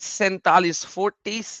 40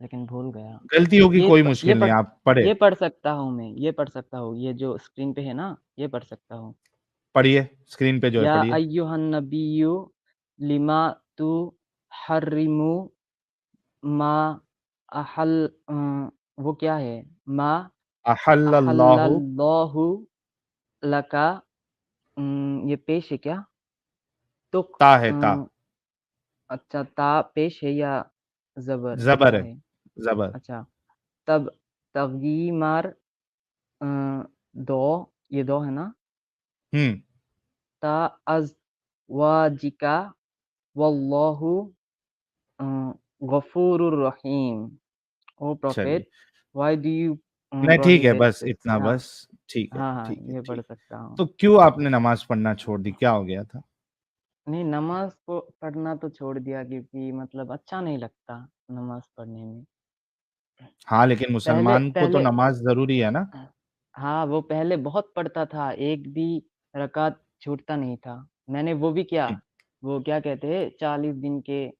لیکن بھول گیا. غلطی ہوگی کوئی مشکل نہیں, آپ پڑھے یہ پڑھ سکتا ہوں میں, یہ پڑھ سکتا ہوں, یہ جو اسکرین پہ ہے نا یہ پڑھ سکتا ہوں. پڑھیے, اسکرین پہ جو ہے یا پڑھیے. ایھا النبی لما تحرم ما احل وہ کیا ہے, ما احل احل اللہ اللہ لکا, یہ پیش ہے کیا, تک تا ہے, تا اچھا تا پیش ہے یا زبر زبر کیا ہے, ہے, زبر. اچھا تب تغیمار دو, یہ دو ہے نا, تا از واجکا واللہ غفور الرحیم. او چلیے پروفیٹ, why do you نہیں ٹھیک ہے, prohibit بس this؟ اتنا, ہاں بس ٹھیک ہے, ہاں ہاں ٹھیک ہے, یہ ٹھیک. پڑھ سکتا ہوں. تو کیوں آپ نے نماز پڑھنا چھوڑ دی, کیا ہو گیا تھا؟ نہیں, نماز پڑھنا تو چھوڑ دیا کیونکہ مطلب اچھا نہیں لگتا نماز پڑھنے میں. ہاں لیکن مسلمان کو تو پہلے نماز ضروری ہے نا. ہاں وہ پہلے بہت پڑھتا تھا, ایک بھی رکعت چھوٹتا نہیں تھا. میں نے وہ بھی کیا, وہ کیا کہتے ہیں 40 دن کے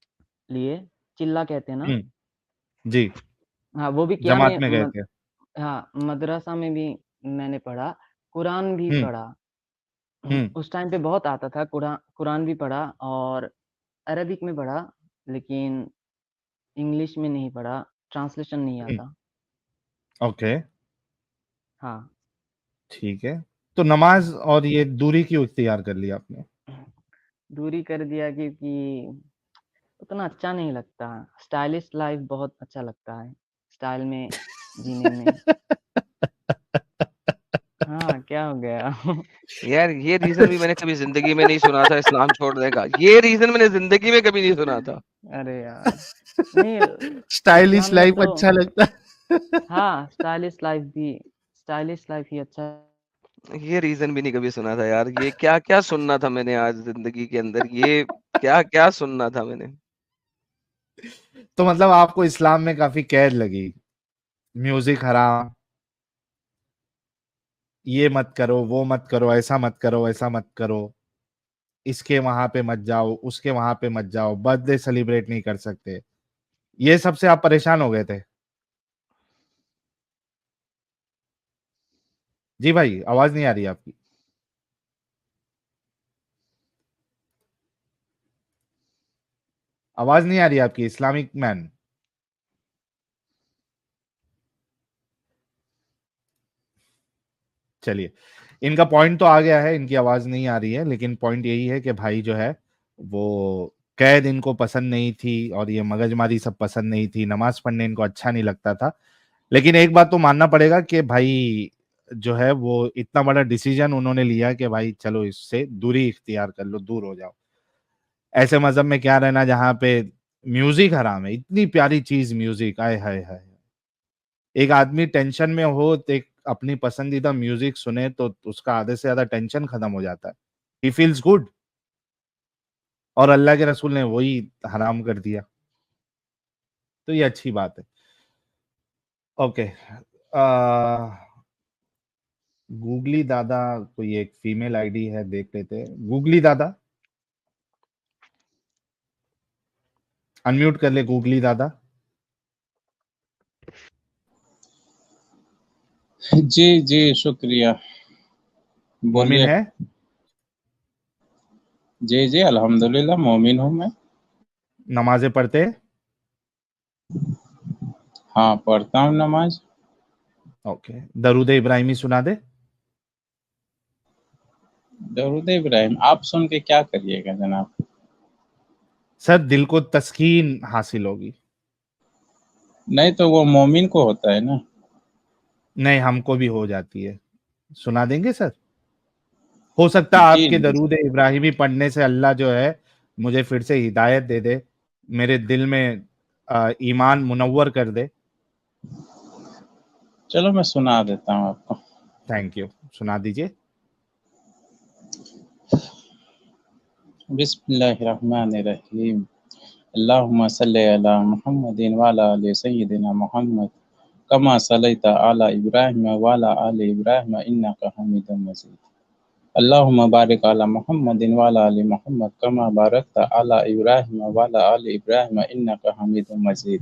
لیے چلا کہتے ہیں نا, جی ہاں وہ بھی کیا. جماعت میں گئے تھے. ہاں مدرسہ میں بھی میں نے پڑھا, قرآن بھی پڑھا. اس ٹائم پہ بہت آتا تھا, قرآن بھی پڑھا اور عربک میں پڑھا, لیکن انگلش میں نہیں پڑھا, ٹرانسلیشن نہیں آتا. اوکے ہاں ٹھیک ہے. تو نماز اور یہ دوری کیوں اختیار کر لی آپ نے؟ دوری کر دیا کیونکہ اتنا اچھا نہیں لگتا. اسٹائلش لائف بہت اچھا لگتا ہے, اسٹائل میں جینے میں. ہاں کیا ہو گیا یار یہ ریزن بھی میں نے کبھی زندگی میں نہیں سنا تھا اسلام چھوڑنے کا, یہ ریزن میں نے زندگی میں کبھی نہیں سنا تھا. ارے یار نہیں, اسٹائلش اسلام میں لائف تو اچھا لگتا ہے. ہاں اسٹائلش لائف ہی اچھا. یہ ریزن بھی نہیں کبھی سنا تھا یار. یہ کیا کیا سننا تھا میں نے آج زندگی کے اندر, یہ کیا کیا سننا تھا میں نے. تو مطلب آپ کو اسلام میں کافی قید لگی, میوزک حرام, یہ مت کرو, وہ مت کرو, ایسا مت کرو, ایسا مت کرو, اس کے وہاں پہ مت جاؤ, اس کے وہاں پہ مت جاؤ, برتھ ڈے سیلیبریٹ نہیں کر سکتے, یہ سب سے آپ پریشان ہو گئے تھے. جی بھائی آواز نہیں آ رہی آپ کی. آواز نہیں آ رہی آپ کی اسلامک مین. چلیے ان کا پوائنٹ تو آ گیا ہے, ان کی آواز نہیں آ رہی ہے, لیکن پوائنٹ یہی ہے کہ بھائی جو ہے وہ قید ان کو پسند نہیں تھی اور یہ مگج ماری سب پسند نہیں تھی, نماز پڑھنے ان کو اچھا نہیں لگتا تھا. لیکن ایک بات تو ماننا پڑے گا کہ بھائی جو ہے وہ اتنا بڑا ڈیسیجن انہوں نے لیا کہ بھائی چلو اس سے دوری اختیار کر لو, دور ہو جاؤ. ایسے مذہب میں کیا رہنا جہاں پہ میوزک حرام ہے, اتنی پیاری چیز میوزک, آئے ہائے ہائے. ایک آدمی ٹینشن میں ہو تو ایک اپنی پسندیدہ میوزک سنے تو اس کا آدھے سے زیادہ ٹینشن ختم ہو جاتا ہے, ہی فیلز گڈ. اور اللہ کے رسول نے وہی حرام کر دیا, تو یہ اچھی بات ہے. اوکے گوگلی دادا کوئی ایک فیمیل آئی ڈی ہے, دیکھ لیتے. گوگلی دادا انمیوٹ کر لے, گوگلی دادا. جی جی شکریہ, مومن بولیے. ہے؟ جی جی الحمدللہ مومن ہوں میں. نمازیں پڑھتے؟ ہاں پڑھتا ہوں نماز. اوکے درود ابراہیمی سنا دے. درود ابراہیم آپ سن کے کیا کریے گا جناب؟ سر دل کو تسکین حاصل ہوگی. نہیں تو وہ مومن کو ہوتا ہے نا. نہیں ہم کو بھی ہو جاتی ہے, سنا دیں گے سر. ہو سکتا ہے جی آپ کے جی درود ابراہیمی پڑھنے سے اللہ جو ہے مجھے پھر سے ہدایت دے دے, میرے دل میں ایمان منور کر دے. چلو میں سنا دیتا ہوں آپ کو. تھینک یو, سنا دیجئے. بسم اللہ الرحمن الرحیم. اللہم صلی علی محمد وعلی آل سیدنا محمد کما صلیت علی ابراہیم وعلی آل ابراہیم انک حمید مجید. اللہم بارک علی محمد وعلی آل محمد کما بارکت علی ابراہیم وعلی آل ابراہیم انک حمید مجید.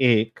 1,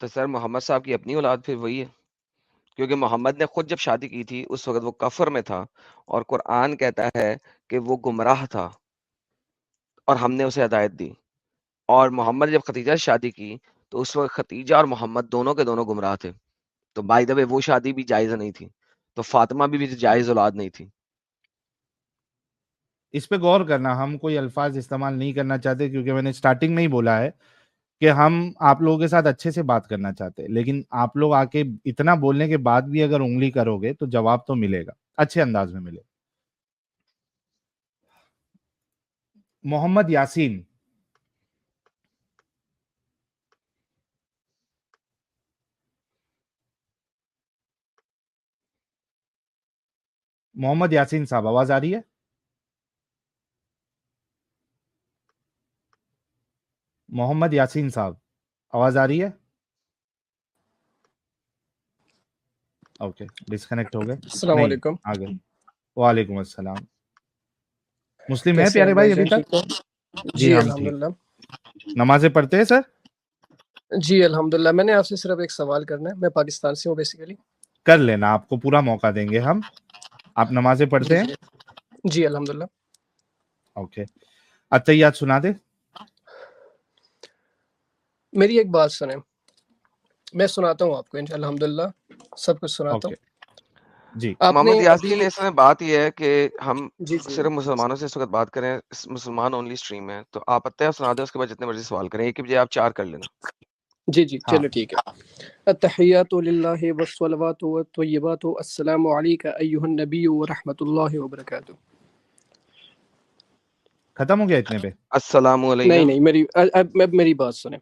تو سر محمد صاحب کی اپنی اولاد پھر وہی ہے، کیونکہ محمد نے خود جب شادی کی تھی اس وقت وہ کفر میں تھا، اور قرآن کہتا ہے کہ وہ گمراہ تھا اور ہم نے اسے ہدایت دی. اور محمد جب ختیجہ سے شادی کی تو اس وقت ختیجہ اور محمد دونوں کے دونوں گمراہ تھے. تو بائی دا وے وہ شادی بھی جائز نہیں تھی، تو فاطمہ بھی جائز اولاد نہیں تھی. اس پہ غور کرنا. ہم کوئی الفاظ استعمال نہیں کرنا چاہتے کیونکہ میں نے سٹارٹنگ میں ہی بولا ہے کہ ہم آپ لوگوں کے ساتھ اچھے سے بات کرنا چاہتے ہیں، لیکن آپ لوگ آ کے اتنا بولنے کے بعد بھی اگر انگلی کرو گے تو جواب تو ملے گا، اچھے انداز میں ملے گا. محمد یاسین. محمد یاسین صاحب آواز آ رہی ہے؟ محمد یاسین صاحب آواز آ رہی ہے؟ اوکے ڈسکنیکٹ ہو گئے. السلام نہیں علیکم. آ گئے. وعلیکم السلام. مسلم ہے کیسے پیارے ہیں بھائی بھائی ابھی جان؟ تک؟ ٹھیک ہو؟ جی جی ہم الحمدللہ. ٹھیک. نمازیں پڑھتے ہیں سر؟ جی الحمدللہ. میں نے آپ سے صرف ایک سوال کرنا ہے. میں پاکستان سے ہوں بیسیکلی. کر لینا، آپ کو پورا موقع دیں گے ہم. آپ نمازیں پڑھتے ہیں؟ جی الحمدللہ. اوکے اتحیات سنا دے. میری ایک بات سنیں، میں سناتا ہوں آپ کو الحمدللہ سب کچھ سناتا ہوں. جی محمد یاسین اس میں بات یہ ہے کہ ہم جی صرف مسلمانوں سے اس وقت بات کریں، مسلمان اونلی اسٹریم ہے، تو آپ اتحیات سنا دیں، اس کے بعد جتنے مرضی سوال کریں، ایک کی بجائے آپ 4 کر لینا. جی چلو ٹھیک ہے. التحیات للہ والصلوات والطیبات السلام علیک ایھا النبی ورحمۃ اللہ وبرکاتہ. ختم ہو گیا اتنے پہ؟ السلام علیکم. نہیں میری بات سنیں.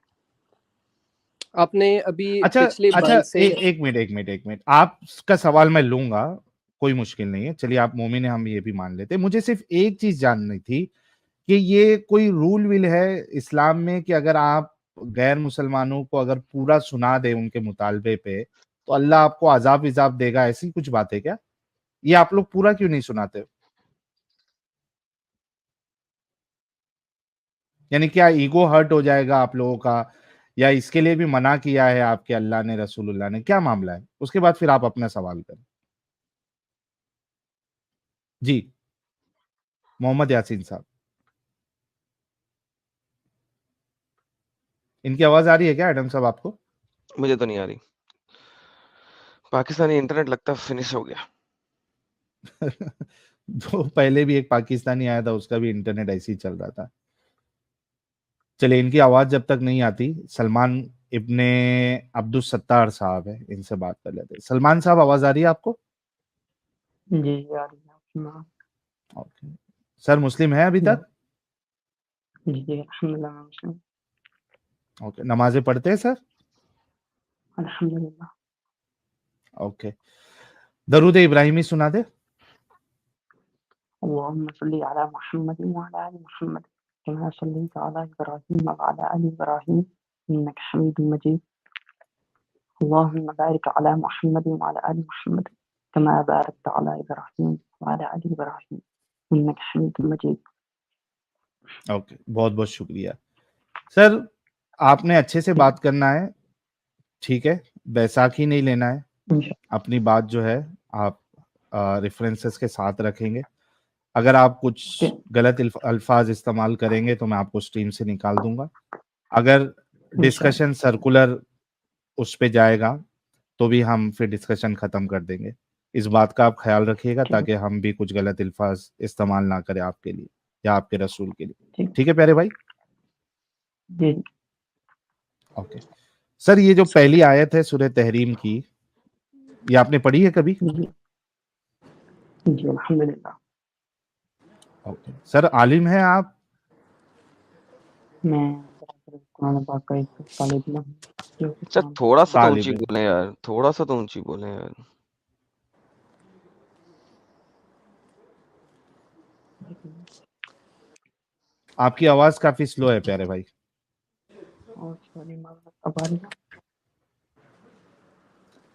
آپ نے ابھی پچھلے بھائی سے ایک منٹ آپ کا سوال میں لوں گا، کوئی مشکل نہیں ہے. چلیے آپ مومن ہیں، ہم یہ بھی مان لیتے. مجھے صرف ایک چیز جاننی تھی کہ یہ کوئی رول ول ہے اسلام میں کہ اگر آپ غیر مسلمانوں کو اگر پورا سنا دے ان کے مطالبے پہ تو اللہ آپ کو عذاب دے گا، ایسی کچھ بات ہے کیا؟ یہ آپ لوگ پورا کیوں نہیں سناتے؟ یعنی کیا ایگو ہرٹ ہو جائے گا آپ لوگوں کا، یا اس کے لیے بھی منع کیا ہے آپ کے اللہ نے، رسول اللہ نے؟ کیا معاملہ ہے؟ اس کے بعد پھر آپ اپنا سوال کریں. جی محمد یاسین صاحب، ان کی آواز آ رہی ہے کیا ایڈم صاحب آپ کو؟ مجھے تو نہیں آ رہی. پاکستانی انٹرنیٹ لگتا فنش ہو گیا. جو پہلے بھی ایک پاکستانی آیا تھا اس کا بھی انٹرنیٹ ایسے ہی چل رہا تھا. چلے ان کی آواز جب تک نہیں آتی، سلمان ابن عبدالستار صاحب ہے، ان سے بات کر لیتے. سلمان صاحب آواز آ رہی ہے آپ کو؟ جی آ رہی ہے. اوکے سر، مسلم ہے ابھی تک؟ جی الحمدللہ میں مسلم. اوکے نمازیں پڑھتے ہیں سر؟ الحمدللہ. اوکے درود ابراہیمی سنا دے. اللهم صل على محمد وعلى آل محمد كما صليت على إبراهيم وعلى آل إبراهيم إنك حميد مجيد. اللهم بارك على محمد وعلى آل محمد كما باركت على إبراهيم وعلى آل إبراهيم إنك حميد مجيد. اوکے بہت بہت شکریہ سر. آپ نے اچھے سے بات کرنا ہے، ٹھیک ہے؟ بیساکھی نہیں لینا ہے. اپنی بات جو ہے آپ ریفرنسز کے ساتھ رکھیں گے. اگر آپ کچھ غلط الفاظ استعمال کریں گے تو میں آپ کو اسٹریم سے نکال دوں گا. اگر ڈسکشن سرکولر اس پہ جائے گا تو بھی ہم پھر ڈسکشن ختم کر دیں گے. اس بات کا آپ خیال رکھیے گا تاکہ ہم بھی کچھ غلط الفاظ استعمال نہ کریں آپ کے لیے یا آپ کے رسول کے لیے. ٹھیک ہے پیارے بھائی؟ جی اوکے سر، یہ جو پہلی آیت ہے سورہ تحریم کی، یہ آپ نے پڑھی ہے کبھی؟ جی الحمدللہ. اوکے سر، عالم ہیں آپ؟ میں قرآن پاک کا ایک طالب علم ہوں. اچھا تھوڑا سا تو اونچی بولیں یار، تھوڑا سا تو اونچی بولیں یار. آپ کی آواز کافی سلو ہے پیارے بھائی.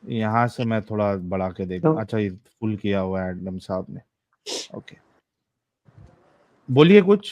یہاں سے میں تھوڑا بڑھا کے دیکھ. اچھا یہ فل کیا ہوا ہے ایڈم صاحب نے. اوکے بولیے کچھ.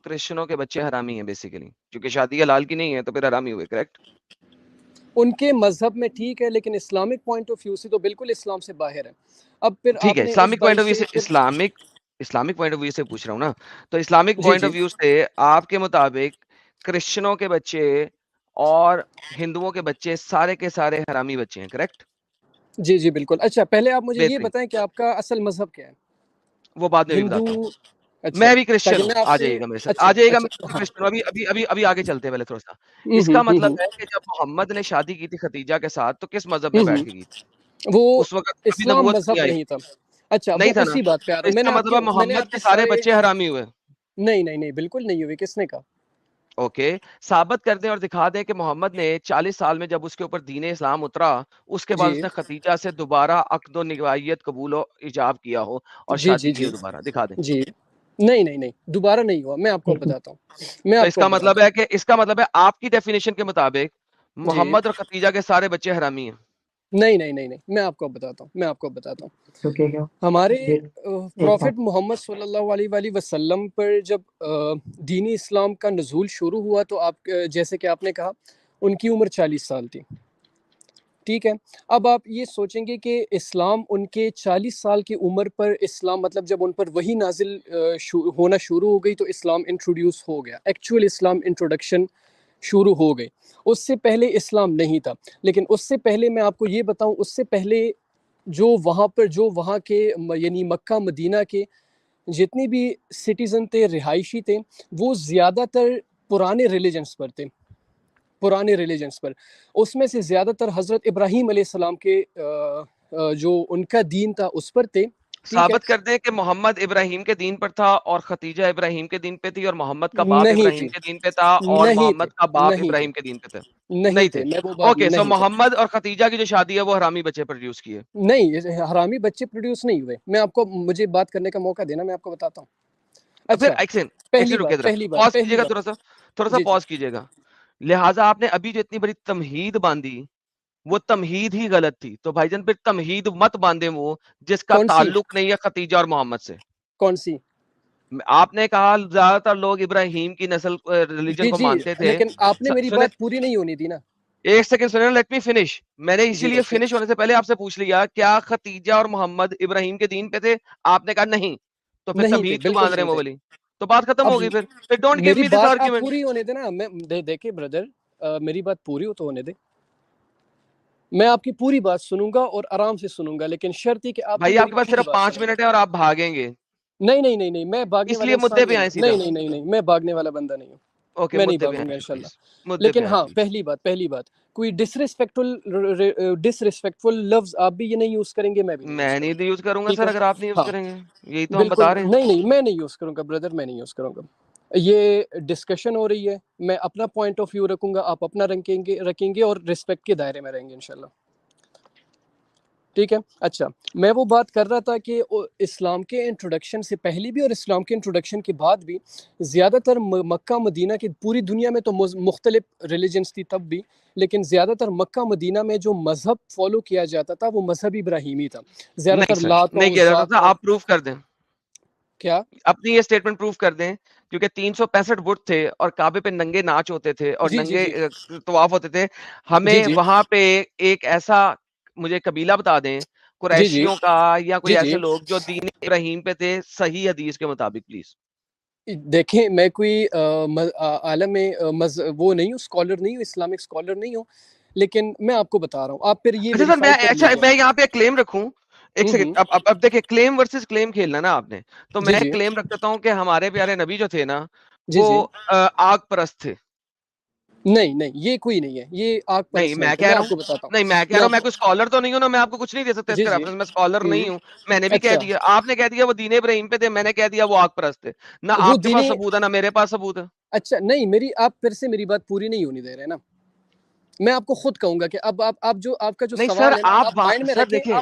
کرسچنوں کے بچے حرامی ہیں بیسیکلی, کیونکہ شادی حلال کی نہیں ہے تو پھر حرامی ہوئے, کریکٹ؟ ان کے مذہب میں ٹھیک ہے, لیکن اسلامک پوائنٹ آف ویو سے تو بالکل اسلام سے باہر ہے. اب پھر ٹھیک ہے, آپ نے اس اسلامک پوائنٹ بھائی آف ویو سے سے, اسلامک پوائنٹ آف ویو سے پوچھ رہا ہوں نا, تو اسلامک جی پوائنٹ جی آف ویو سے آپ کے مطابق کرسچنوں کے بچے اور ہندوؤں کے بچے سارے کے سارے حرامی بچے ہیں, کریکٹ؟ جی جی بالکل. اچھا پہلے آپ مجھے یہ بہترین, بتائیں کہ آپ کا اصل مذہب کیا ہے؟ وہ بعد میں بھی ہندو؟ بتاتا ہوں. اچھا میں بھی کرسچن تاکہ ہوں, میں آپ آ سے جائیے گا میرے ساتھ, اچھا آ جائیے گا, اچھا میں ہاں کرسچن ہوں. ابھی آگے چلتے ہیں پہلے تھوڑا سا. اس کا مطلب ہے کہ جب محمد نے شادی کی تھی خدیجہ کے ساتھ تو کس مذہب میں بیٹھ کے کی تھی؟ وہ اس وقت ابھی اسلام نبوت نہیں مذہب آئی, نہیں تھا. اچھا نہیں وہ تھا نا, اسی بات پہ آ تو رہا اس ہوں. کا مطلب ہے محمد کے سارے بچے حرامی ہوئے. نہیں نہیں نہیں بالکل نہیں ہوئے. کس نے کہا؟ اوکے, ثابت کر دیں اور دکھا دیں کہ محمد نے 40 سال میں جب اس کے اوپر دین اسلام اترا اس کے بعد جی اس نے خدیجہ سے دوبارہ عقد و نکاحیت قبول و ایجاب کیا ہو اور جی شادی جی کی جی ہو دوبارہ, دکھا دیں. جی نہیں نہیں نہیں دوبارہ نہیں ہوا. میں آپ کو بتاتا ہوں. میں تو آپ اس کو کا بتاتا مطلب ہے کہ آپ کی ڈیفینیشن کے مطابق ہوں. جی محمد اور خدیجہ کے سارے بچے حرامی ہیں. نہیں نہیں نہیں نہیں میں آپ کو بتاتا ہوں. ہمارے پروفٹ محمد صلی اللہ علیہ وآلہ وسلم پر جب دینی اسلام کا نزول شروع ہوا تو آپ جیسے کہ آپ نے کہا ان کی عمر 40 سال تھی. ٹھیک ہے, اب آپ یہ سوچیں گے کہ اسلام ان کے 40 سال کی عمر پر اسلام مطلب جب ان پر وہی نازل ہونا شروع ہو گئی تو اسلام انٹروڈیوس ہو گیا, ایکچوئل اسلام انٹروڈکشن شروع ہو گئی. اس سے پہلے اسلام نہیں تھا. لیکن اس سے پہلے میں آپ کو یہ بتاؤں, اس سے پہلے جو وہاں کے یعنی مکہ مدینہ کے جتنے بھی سٹیزن تھے, رہائشی تھے, وہ زیادہ تر پرانے ریلیجنس پر. اس میں سے زیادہ تر حضرت ابراہیم علیہ السلام کے جو ان کا دین تھا اس پر تھے. ٹھیک ہے, ثابت کر دیں کہ محمد ابراہیم کے دین پر تھا اور خدیجہ ابراہیم کے دین پہ تھی اور محمد کا باپ نہیں ابراہیم تھے کے دین پہ تھا اور نہیں تھے محمد کا باپ نہیں تھے ابراہیم کے دین پہ تھے. نہیں تھے. میں وہ بات اوکے, سو نہیں تھے. محمد اور خدیجہ کی جو شادی ہے وہ حرامی بچے پروڈیوس کیے. نہیں حرامی بچے پروڈیوس نہیں ہوئے. میں آپ کو مجھے بات کرنے کا موقع دینا, میں آپ کو بتاتا ہوں. پھر اچھا ایک سیکنڈ پہلی رکیے بات ذرا, پہلی بات پاز پہلی کیجیے گا, بات تھوڑا سا جی جی پاز کیجیے گا. لہٰذا آپ نے ابھی جو اتنی بڑی تمہید باندھی وہ تمہید ہی غلط تھی. تو بھائی جان پھر تمہید مت باندھے وہ جس کا کون سی تعلق نہیں ہے خدیجہ اور محمد سے. کون سی آپ نے کہا زیادہ تر لوگ ابراہیم کی نسل ریلیجن جی کو جی مانتے تھے. لیکن آپ نے میری سنیں, بات پوری نہیں ہونی تھی نا. ایک سیکنڈ سنیں, لیٹ می فنش. میں نے اسی جی لیے اوکے فنش ہونے سے پہلے آپ سے پوچھ لیا کیا خدیجہ اور محمد ابراہیم کے دین پہ تھے, آپ نے کہا نہیں. تو پھر نہیں تھے, تمہید کیوں بالکل باندھ رہے نہیں ہیں وہ تھے. والی؟ تو بات ختم اب ہوگی. پھر ڈونٹ گیو میری می دس بات آپ آرگیومنٹ. پوری ہونے دے نا. میں دیکھیں بردر, میری بات پوری ہو تو ہونے دے. میں آپ کی پوری بات سنوں گا اور آرام سے سنوں گا, لیکن شرط ہی کہ آپ بھی بھائی آپ میری کے پاس پوری صرف بات 5 سنیں گے. منٹ ہے اور آپ بھاگیں گے, نہیں میں بھاگنے اس والا لیے انسان مدعے پہ نہیں آئیں ہوں. سیدھا. نہیں میں بھاگنے والا بندہ نہیں ہوں. اوکے, میں نہیں مدعے پہ بھاگوں گا آئیں انشاءاللہ. پلیز, مدعے پہ لیکن آئیں ہاں پلیز. پہلی بات کوئی ڈس ریسپیکٹفل لفظ آپ بھی یہ نہیں یوز کریں گے, میں بھی نہیں یوز میں کروں نہیں یوز کروں گا. گا ٹھیک سر ہے, اگر آپ نہیں یوز ہاں کریں گے, یہی تو ہم بالکل بتا رہے ہیں. نہیں میں نہیں یوز کروں گا بردر, میں نہیں یوز کروں گا. یہ ڈسکشن ہو رہی ہے, میں اپنا پوائنٹ آف ویو رکھوں گا, آپ اپنا رکھیں گے اور رسپیکٹ کے دائرے میں رہیں گے انشاءاللہ. ٹھیک ہے. اچھا میں وہ بات کر رہا تھا کہ اسلام کے انٹروڈکشن سے پہلے بھی اور اسلام کے انٹروڈکشن کے بعد بھی زیادہ تر مکہ مدینہ کی پوری دنیا میں تو مختلف ریلیجنس تھی تب بھی, لیکن زیادہ تر مکہ مدینہ میں جو مذہب فالو کیا جاتا تھا وہ مذہب ابراہیمی تھا. زیادہ نہیں تر سر, لات نہیں و کیا جاتا عزا تھا. کا آپ پروف کر دیں, کیا اپنی یہ اسٹیٹمنٹ پروف کر دیں, کیونکہ 365 بت تھے اور کعبے پہ ننگے ناچ ہوتے تھے اور جی جی ننگے جی طواف ہوتے تھے. جی ہمیں جی وہاں پہ ایک ایسا مجھے قبیلہ بتا دیں جی جی قریشیوں کا یا کوئی جی ایسے جی لوگ جو دین ابراہیم پہ تھے صحیح حدیث کے مطابق, پلیز. دیکھیں میں کوئی عالم وہ نہیں ہوں, اسکالر نہیں ہوں, اسلامک اسکالر نہیں ہوں, لیکن میں آپ کو بتا رہا ہوں, آپ پھر یہ اچھا سر, ویریفائی کر لیجیے. میں یہاں پہ کلیم رکھوں, ایک ہوں سیکنڈ. اب دیکھیں, کلیم ورسز کلیم کھیلنا نا آپ نے, تو جی میں جی کلیم رکھ دیتا ہوں کہ ہمارے پیارے نبی جو تھے نا جی وہ جی آگ پرست تھے. نہیں یہ کوئی نہیں ہے, یہ آگ نہیں, پرست نہیں میں تھے. کہہ میں رہا آپ ہوں, کو بتاتا نہیں میں کہہ میں رہا ہوں, آپ میں کو کوئی اسکالر تو نہیں ہوں نا, میں آپ کو کچھ نہیں دے سکتا اس جی کا جی ریفرنس. میں اسکالر نہیں ہوں, میں نے بھی کہہ اچھا دیا, آپ نے کہہ دیا وہ دین ابراہیم پہ تھے, میں نے کہہ دیا وہ آگ پرست تھے. نہ وہ آپ کے دینی پاس ثبوت ہے نہ میرے پاس ثبوت ہے. اچھا نہیں, آپ پھر سے میری بات پوری نہیں ہونی دے رہے نا. میں آپ کو خود کہوں گا کہ اب آپ کا جو نہیں سر, سوال ہے نا, آپ مائنڈ میں سر رکھیں. دیکھیں,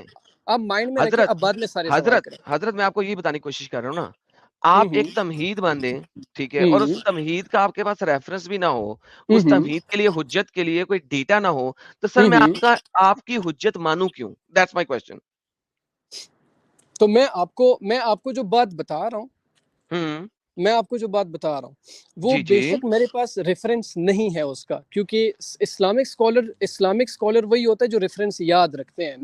آپ مائنڈ میں رکھیں, حضرت اب بعد میں سارے سوال کریں. حضرت میں آپ کو یہ بتانے کی کوشش کر رہا ہوں نا, ہوں آپ ہوں ایک تمہید باندھیں, ٹھیک ہے, اور ہوں اس تمہید کا آپ کے پاس ریفرنس بھی نہ ہو, ہوں اس ہوں تمہید کے لیے حجت کے لیے کوئی ڈیٹا نہ ہو, تو سر میں ہوں آپ کی حجت مانوں کیوں؟ That's my question. تو میں آپ کو جو بات بتا رہا ہوں میں آپ کو جو بات بتا رہا ہوں وہ جی بے جی شک میرے پاس ریفرنس نہیں ہے اس کا، کیونکہ اسلامک اسکالر وہی ہوتا ہے جو ریفرنس یاد رکھتے ہیں.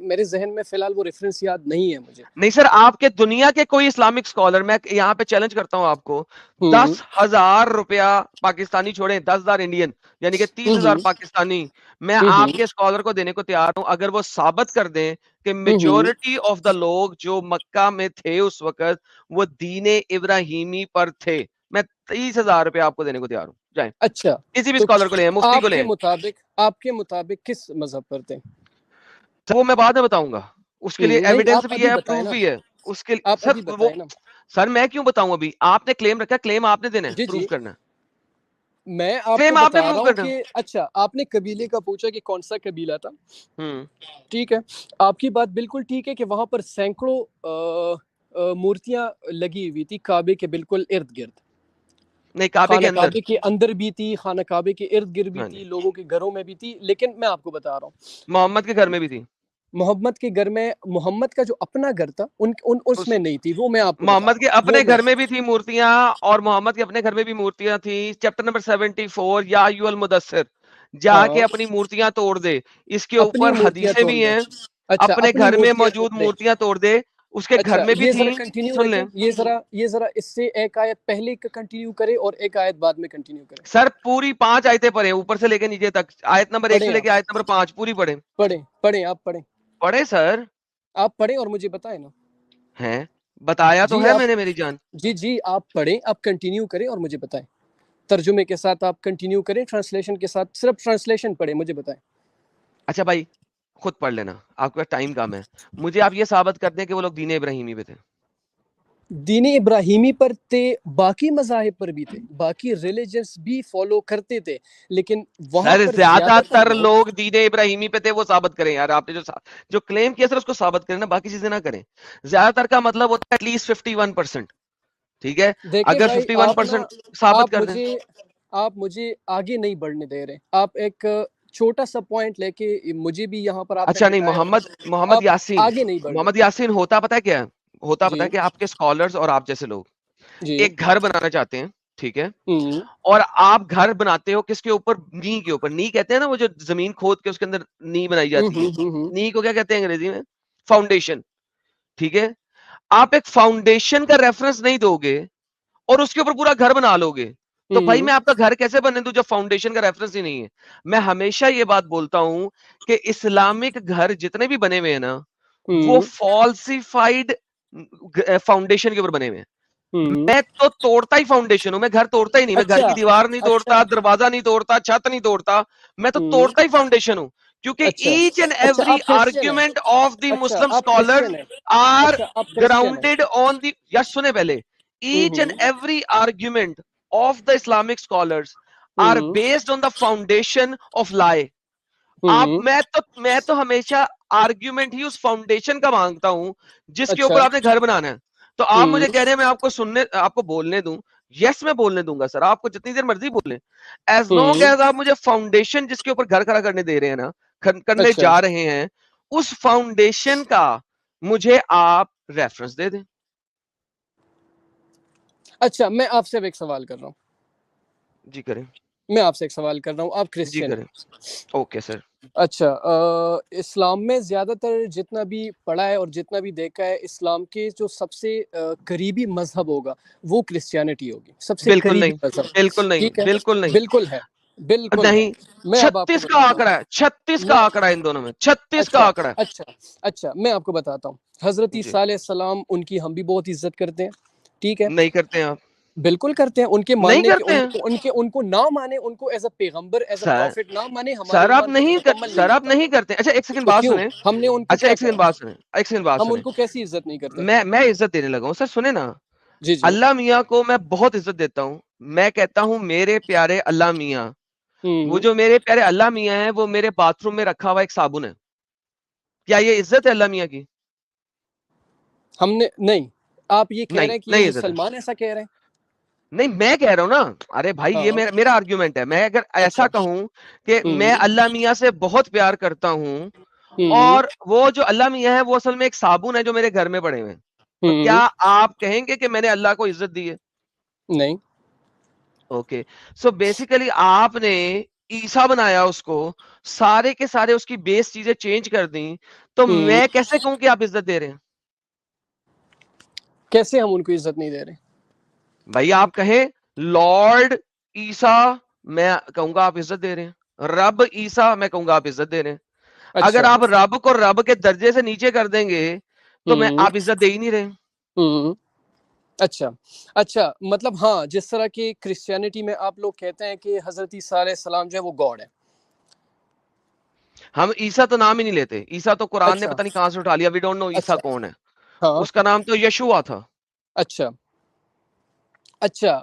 میرے ذہن میں فی الحال وہ ریفرنس یاد نہیں ہے مجھے. نہیں سر، آپ کے دنیا کے کوئی اسلامک اسکالر، میں یہاں پہ چیلنج کرتا ہوں آپ کو، 10,000 روپیہ پاکستانی چھوڑیں، 10,000 انڈین یعنی کہ 30,000 پاکستانی میں آپ کے اسکالر کو دینے کو تیار ہوں، اگر وہ ثابت کر دیں کہ میجورٹی آف دا لوگ جو مکہ میں تھے اس وقت وہ دین ابراہیمی پر تھے، میں 30,000 روپے آپ کو دینے کو تیار ہوں. جائیں اچھا کسی بھی تو اسکالر کو لیں، مفتی کو لیں. آپ کے مطابق کس مذہب پر تھے؟ وہ میں بعد میں بتاؤں گا، اس کے لیے نہیں ایویڈنس آپ بھی ابھی ہے، بتائیں پروف نا، بھی ہے اس کے لیے. آپ ابھی سر وہ بتائیں نا. سر میں کیوں بتاؤں، ابھی آپ نے کلیم رکھا، کلیم آپ نے دینا ہے، جی پروف کرنا ہے. میں آپ کلیم کو آپ نے بتا رہا پروف ہوں کرنا. کہ اچھا آپ نے قبیلے کا پوچھا کہ کون سا قبیلہ تھا، ہوں ٹھیک ہے، آپ کی بات بالکل ٹھیک ہے کہ وہاں پر سینکڑوں مورتیاں لگی ہوئی تھی کعبے کے بالکل ارد گرد، نہیں کعبے خانہ کے اندر. کعبے کے اندر بھی تھی، خانہ کعبے کے ارد گرد بھی ہاں تھی، جی، لوگوں کے گھروں میں بھی تھی. لیکن میں آپ کو بتا رہا ہوں محمد کے گھر میں بھی تھی. محمد کے گھر میں، محمد کا جو اپنا گھر تھا اس میں نہیں تھی، وہ میں آپ کو بتا محمد کے رہا ہوں. اپنے گھر میں بھی تھی مورتیاں، اور محمد کے اپنے گھر میں بھی مورتیاں تھیں. چیپٹر نمبر 74 یا ایھا المدثر، جا ہاں کے اپنی مورتیاں توڑ دے. اس کے اپنی اوپر مورتیاں حدیثیں توڑ بھی دے. ہیں، اچھا اپنے اپنی گھر میں مورتیاں توڑ موجود دے. مورتیاں توڑ دے. اس کے گھر اچھا میں بھی یہ تھیں. ذرا کنٹینیو سن رکھیں، لیں یہ ذرا اس سے ایک آیت پہلے کا کنٹینیو کرے اور ایک آیت بعد میں کنٹینیو کرے. سر، پوری 5 آیتیں پڑھیں، اوپر سے لے کے نیچے تک، آیت نمبر 1 سے پڑھیں لے کے آپ، آیت نمبر 5 پوری پڑھیں. پڑھیں آپ پڑھیں، پڑھیں سر. آپ پڑھیں اور مجھے بتائیں نا. ہیں بتایا تو جی ہے آپ، میں نے میری جان. جی آپ پڑھیں، آپ کنٹینیو کریں اور مجھے بتائیں. ترجمے کے ساتھ آپ کنٹینیو کریں، ٹرانسلیشن کے ساتھ، صرف ٹرانسلیشن پڑھیں، مجھے بتائیں. اچھا بھائی خود پڑھ لینا، آپ کا ٹائم کم ہے. مجھے آپ یہ ثابت کر دیں کہ وہ لوگ دین ابراہیمی پہ تھے. دین ابراہیمی پر تھے، باقی مذاہب پر بھی تھے، باقی ریلیجنس بھی فالو کرتے تھے، لیکن وہاں سر پر زیادہ زیادہ تر تر لوگ دین ابراہیمی پہ تھے، وہ ثابت کریں یار. آپ نے جو کلیم کیا سر اس کو ثابت کریں نا، باقی چیزیں نہ کریں. زیادہ تر کا مطلب ہوتا ہے ایٹ لیسٹ 51%. ٹھیک ہے، دیکھیں اگر بھائی، آپ نا 51% ثابت کر دیں. آپ مجھے آگے نہیں بڑھنے دے رہے. آپ ایک چھوٹا سا پوائنٹ لے کے مجھے بھی یہاں پر آپ نے اچھا نہیں، بٹھایا، محمد آپ یاسین، آگے نہیں بڑھ محمد رہے. یاسین ہوتا پتہ ہے کیا ہے؟ ہوتا پتہ جی ہے کہ آپ کے اسکالرز اور آپ جیسے لوگ جی ایک گھر بنانا چاہتے ہیں، ٹھیک ہے، ہوں اور آپ گھر بناتے ہو کس کے اوپر؟ نی کے اوپر. نی کہتے ہیں نا وہ جو زمین کھود کے اس کے اندر نی بنائی جاتی ہے. نی کو کیا کہتے ہیں انگریزی میں؟ فاؤنڈیشن. ٹھیک ہے، آپ ایک فاؤنڈیشن کا ریفرنس نہیں دو گے اور اس کے اوپر پورا گھر بنا لو گے تو بھائی میں آپ کا گھر کیسے بننے دوں جب فاؤنڈیشن کا ریفرنس ہی نہیں ہے. میں ہمیشہ یہ بات بولتا ہوں کہ اسلامک گھر جتنے بھی بنے ہوئے ہیں نا وہ فالسیفائڈ فاؤنڈیشن کے اوپر بنے ہوئے ہیں. میں تو توڑتا ہی فاؤنڈیشن ہوں، میں گھر توڑتا ہی نہیں. میں گھر اچھا کی دیوار نہیں توڑتا، دروازہ نہیں توڑتا، چھت نہیں توڑتا، میں تو توڑتا ہی فاؤنڈیشن ہوں. کیونکہ اچھا ایچ اینڈ اچھا ایوری آپ کرسچن ہیں، آرگیومنٹ آف دی اچھا مسلم آپ کرسچن اسکالرز ہیں، آر اچھا آپ کرسچن ہیں. گراؤنڈیڈ آن دی، یا سنیں پہلے، each and every argument of the Islamic scholars are based on the foundation of lie. میں تو ہمیشہ آرگیومنٹ ہی اس فاؤنڈیشن کا مانگتا ہوں جس کے اچھا اوپر آپ نے گھر بنانا ہے. تو آپ مجھے کہہ رہے ہیں میں آپ کو آپ کو بولنے دوں. یس میں بولنے دوں گا سر، آپ کو جتنی دیر مرضی بولیں، ایز لانگ ایز آپ مجھے فاؤنڈیشن جس کے اوپر گھر کھڑا کرنے دے رہے ہیں نا، کرنے اچھا جا رہے ہیں، اس فاؤنڈیشن کا مجھے آپ ریفرنس دے دیں. اچھا میں آپ سے ایک سوال کر رہا ہوں. جی کریں. میں آپ سے ایک سوال کر رہا ہوں، آپ جی کرسچن کریں. ہیں. Okay sir. اچھا اسلام میں زیادہ تر جتنا بھی پڑھا ہے اور جتنا بھی دیکھا ہے، اسلام کے جو سب سے قریبی مذہب ہوگا وہ کرسچینٹی ہوگی، سب سے بالکل قریبی نہیں، مذہب. بالکل نہیں، ٹھیک ہے، بالکل نہیں، بالکل ہے، بالکل ہے. نہیں. میں اب آپ کو 36 کا بتاتا آنکڑا ہے، 36 ہوں، کا آنکڑا ہے ان دونوں میں، 36 کا آنکڑا ہے. اچھا میں آپ کو بتاتا ہوں. حضرت جی عیسیٰ علیہ السلام، ان کی ہم بھی بہت عزت کرتے ہیں، ٹھیک ہے، نہیں کرتے ہیں آپ، بالکل کرتے ہیں. ان کے نہیں ماننے کے کرتے ہیں ان کو نہ مانے، ان کو ایز اے پیغمبر، ایز اے سر. پروفٹ نہ مانے، ہمارا سر آپ ایمان کبھی نہیں مکمل نہیں سر آپ ہوتا. نہیں کرتے. اچھا ایک سیکنڈ تو بات کیوں سنیں. ہم نے ان کو اچھا کیا ایک کہا؟ سیکنڈ بات سنیں، ایک سیکنڈ بات ہم ان سنیں. کو کیسی عزت نہیں کرتے؟ میں عزت دینے لگا ہوں سر، سنیں نا. جی جی. اللہ میاں کو میں بہت عزت دیتا ہوں. میں کہتا ہوں میرے پیارے اللہ میاں. وہ جو میرے پیارے اللہ میاں ہیں وہ میرے باتھ روم میں رکھا ہوا ایک صابن ہے. کیا یہ عزت ہے اللہ میاں کی؟ ہم نے نہیں. آپ یہ کہہ رہے ہیں کہ یہ نہیں عزت ہے. مسلمان ایسا کہہ رہے ہیں؟ نہیں میں کہہ رہا ہوں نا. ارے بھائی یہ ہاں میرا آرگیومنٹ ہے. میں اگر ایسا کہوں کہ میں اللہ میاں سے بہت پیار کرتا ہوں اور وہ جو اللہ میاں ہے وہ اصل میں ایک صابن ہے جو میرے گھر میں پڑے ہوئے ہیں، تو کیا آپ کہیں گے کہ میں نے اللہ کو عزت دی ہے؟ نہیں. اوکے سو بیسیکلی آپ نے عیسیٰ بنایا اس کو, سارے کے سارے اس کی بیس چیزیں چینج کر دیں, تو میں کیسے کہوں کہ آپ عزت دے رہے ہیں؟ کیسے ہم ان کو عزت نہیں دے رہے؟ بھائی آپ کہیں لارڈ عیسیٰ, میں کہوں گا آپ عزت دے رہے ہیں. رب عیسیٰ, میں کہوں گا آپ عزت دے رہے ہیں. اگر آپ رب کو رب کے درجے سے نیچے کر دیں گے تو میں آپ عزت دے ہی نہیں رہے. اچھا اچھا, مطلب ہاں, جس طرح کہ کرسچینٹی میں آپ لوگ کہتے ہیں کہ حضرت عیسیٰ علیہ السلام جو ہے وہ گاڈ ہے. ہم عیسیٰ تو نام ہی نہیں لیتے. عیسیٰ تو قرآن نے پتہ نہیں کہاں سے اٹھا لیا. وی ڈونٹ نو عیسیٰ کون ہے. اس کا نام تو یشوع تھا. اچھا اچھا,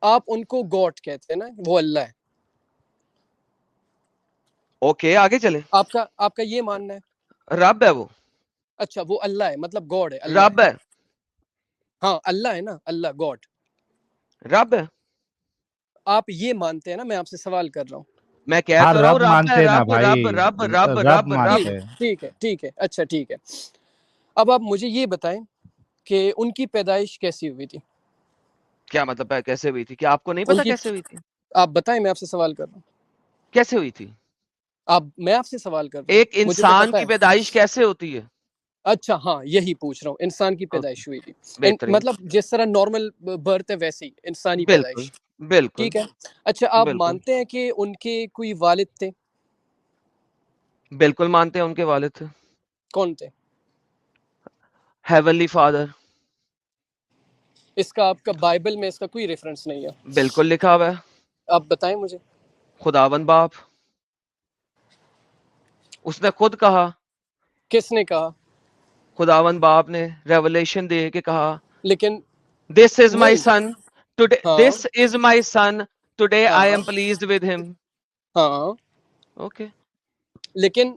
آپ ان کو گاڈ کہتے ہیں نا, وہ اللہ ہے. اوکے آگے چلیں. آپ کا یہ ماننا ہے رب ہے وہ. اچھا وہ اللہ ہے, مطلب گاڈ ہے, رب ہے. ہاں اللہ ہے نا, اللہ گاڈ رب ہے. آپ یہ مانتے ہیں نا, میں آپ سے سوال کر رہا ہوں. میں کہہ تو رہا ہوں رب ہے, رب رب رب رب رب رب. ٹھیک ہے ٹھیک ہے, اچھا ٹھیک ہے. اب آپ مجھے یہ بتائیں کہ ان کی پیدائش کیسی ہوئی تھی؟ کیا مطلب ہے کیسے ہوئی تھی؟ کیا آپ کو نہیں پتا کیسے ہوئی تھی؟ آپ بتائیں, میں آپ سے سوال کر رہا ہوں. کیسے ہوئی تھی؟ میں آپ سے سوال کر رہا ہوں. ایک انسان کی پیدائش کیسے ہوتی ہے؟ اچھا ہاں, یہی پوچھ رہا ہوں. انسان کی پیدائش ہوئی تھی, مطلب جس طرح نارمل برتھ ہے ویسے ہی انسانی پیدائش. بالکل ٹھیک ہے. اچھا آپ مانتے ہیں کہ ان کے کوئی والد تھے؟ بالکل مانتے ہیں ان کے والد تھے. کون تھے؟ Heavenly father. اس کا آپ کا بائبل میں اس کا کوئی ریفرنس نہیں ہے؟ بالکل لکھا ہوا ہے. آپ بتائیں مجھے. خداوند باپ. اس نے خود کہا. کس نے کہا؟ خداوند باپ نے ریولیشن دے کے کہا, لیکن this is my son today, this is my son today I am pleased with him. ہاں اوکے. لیکن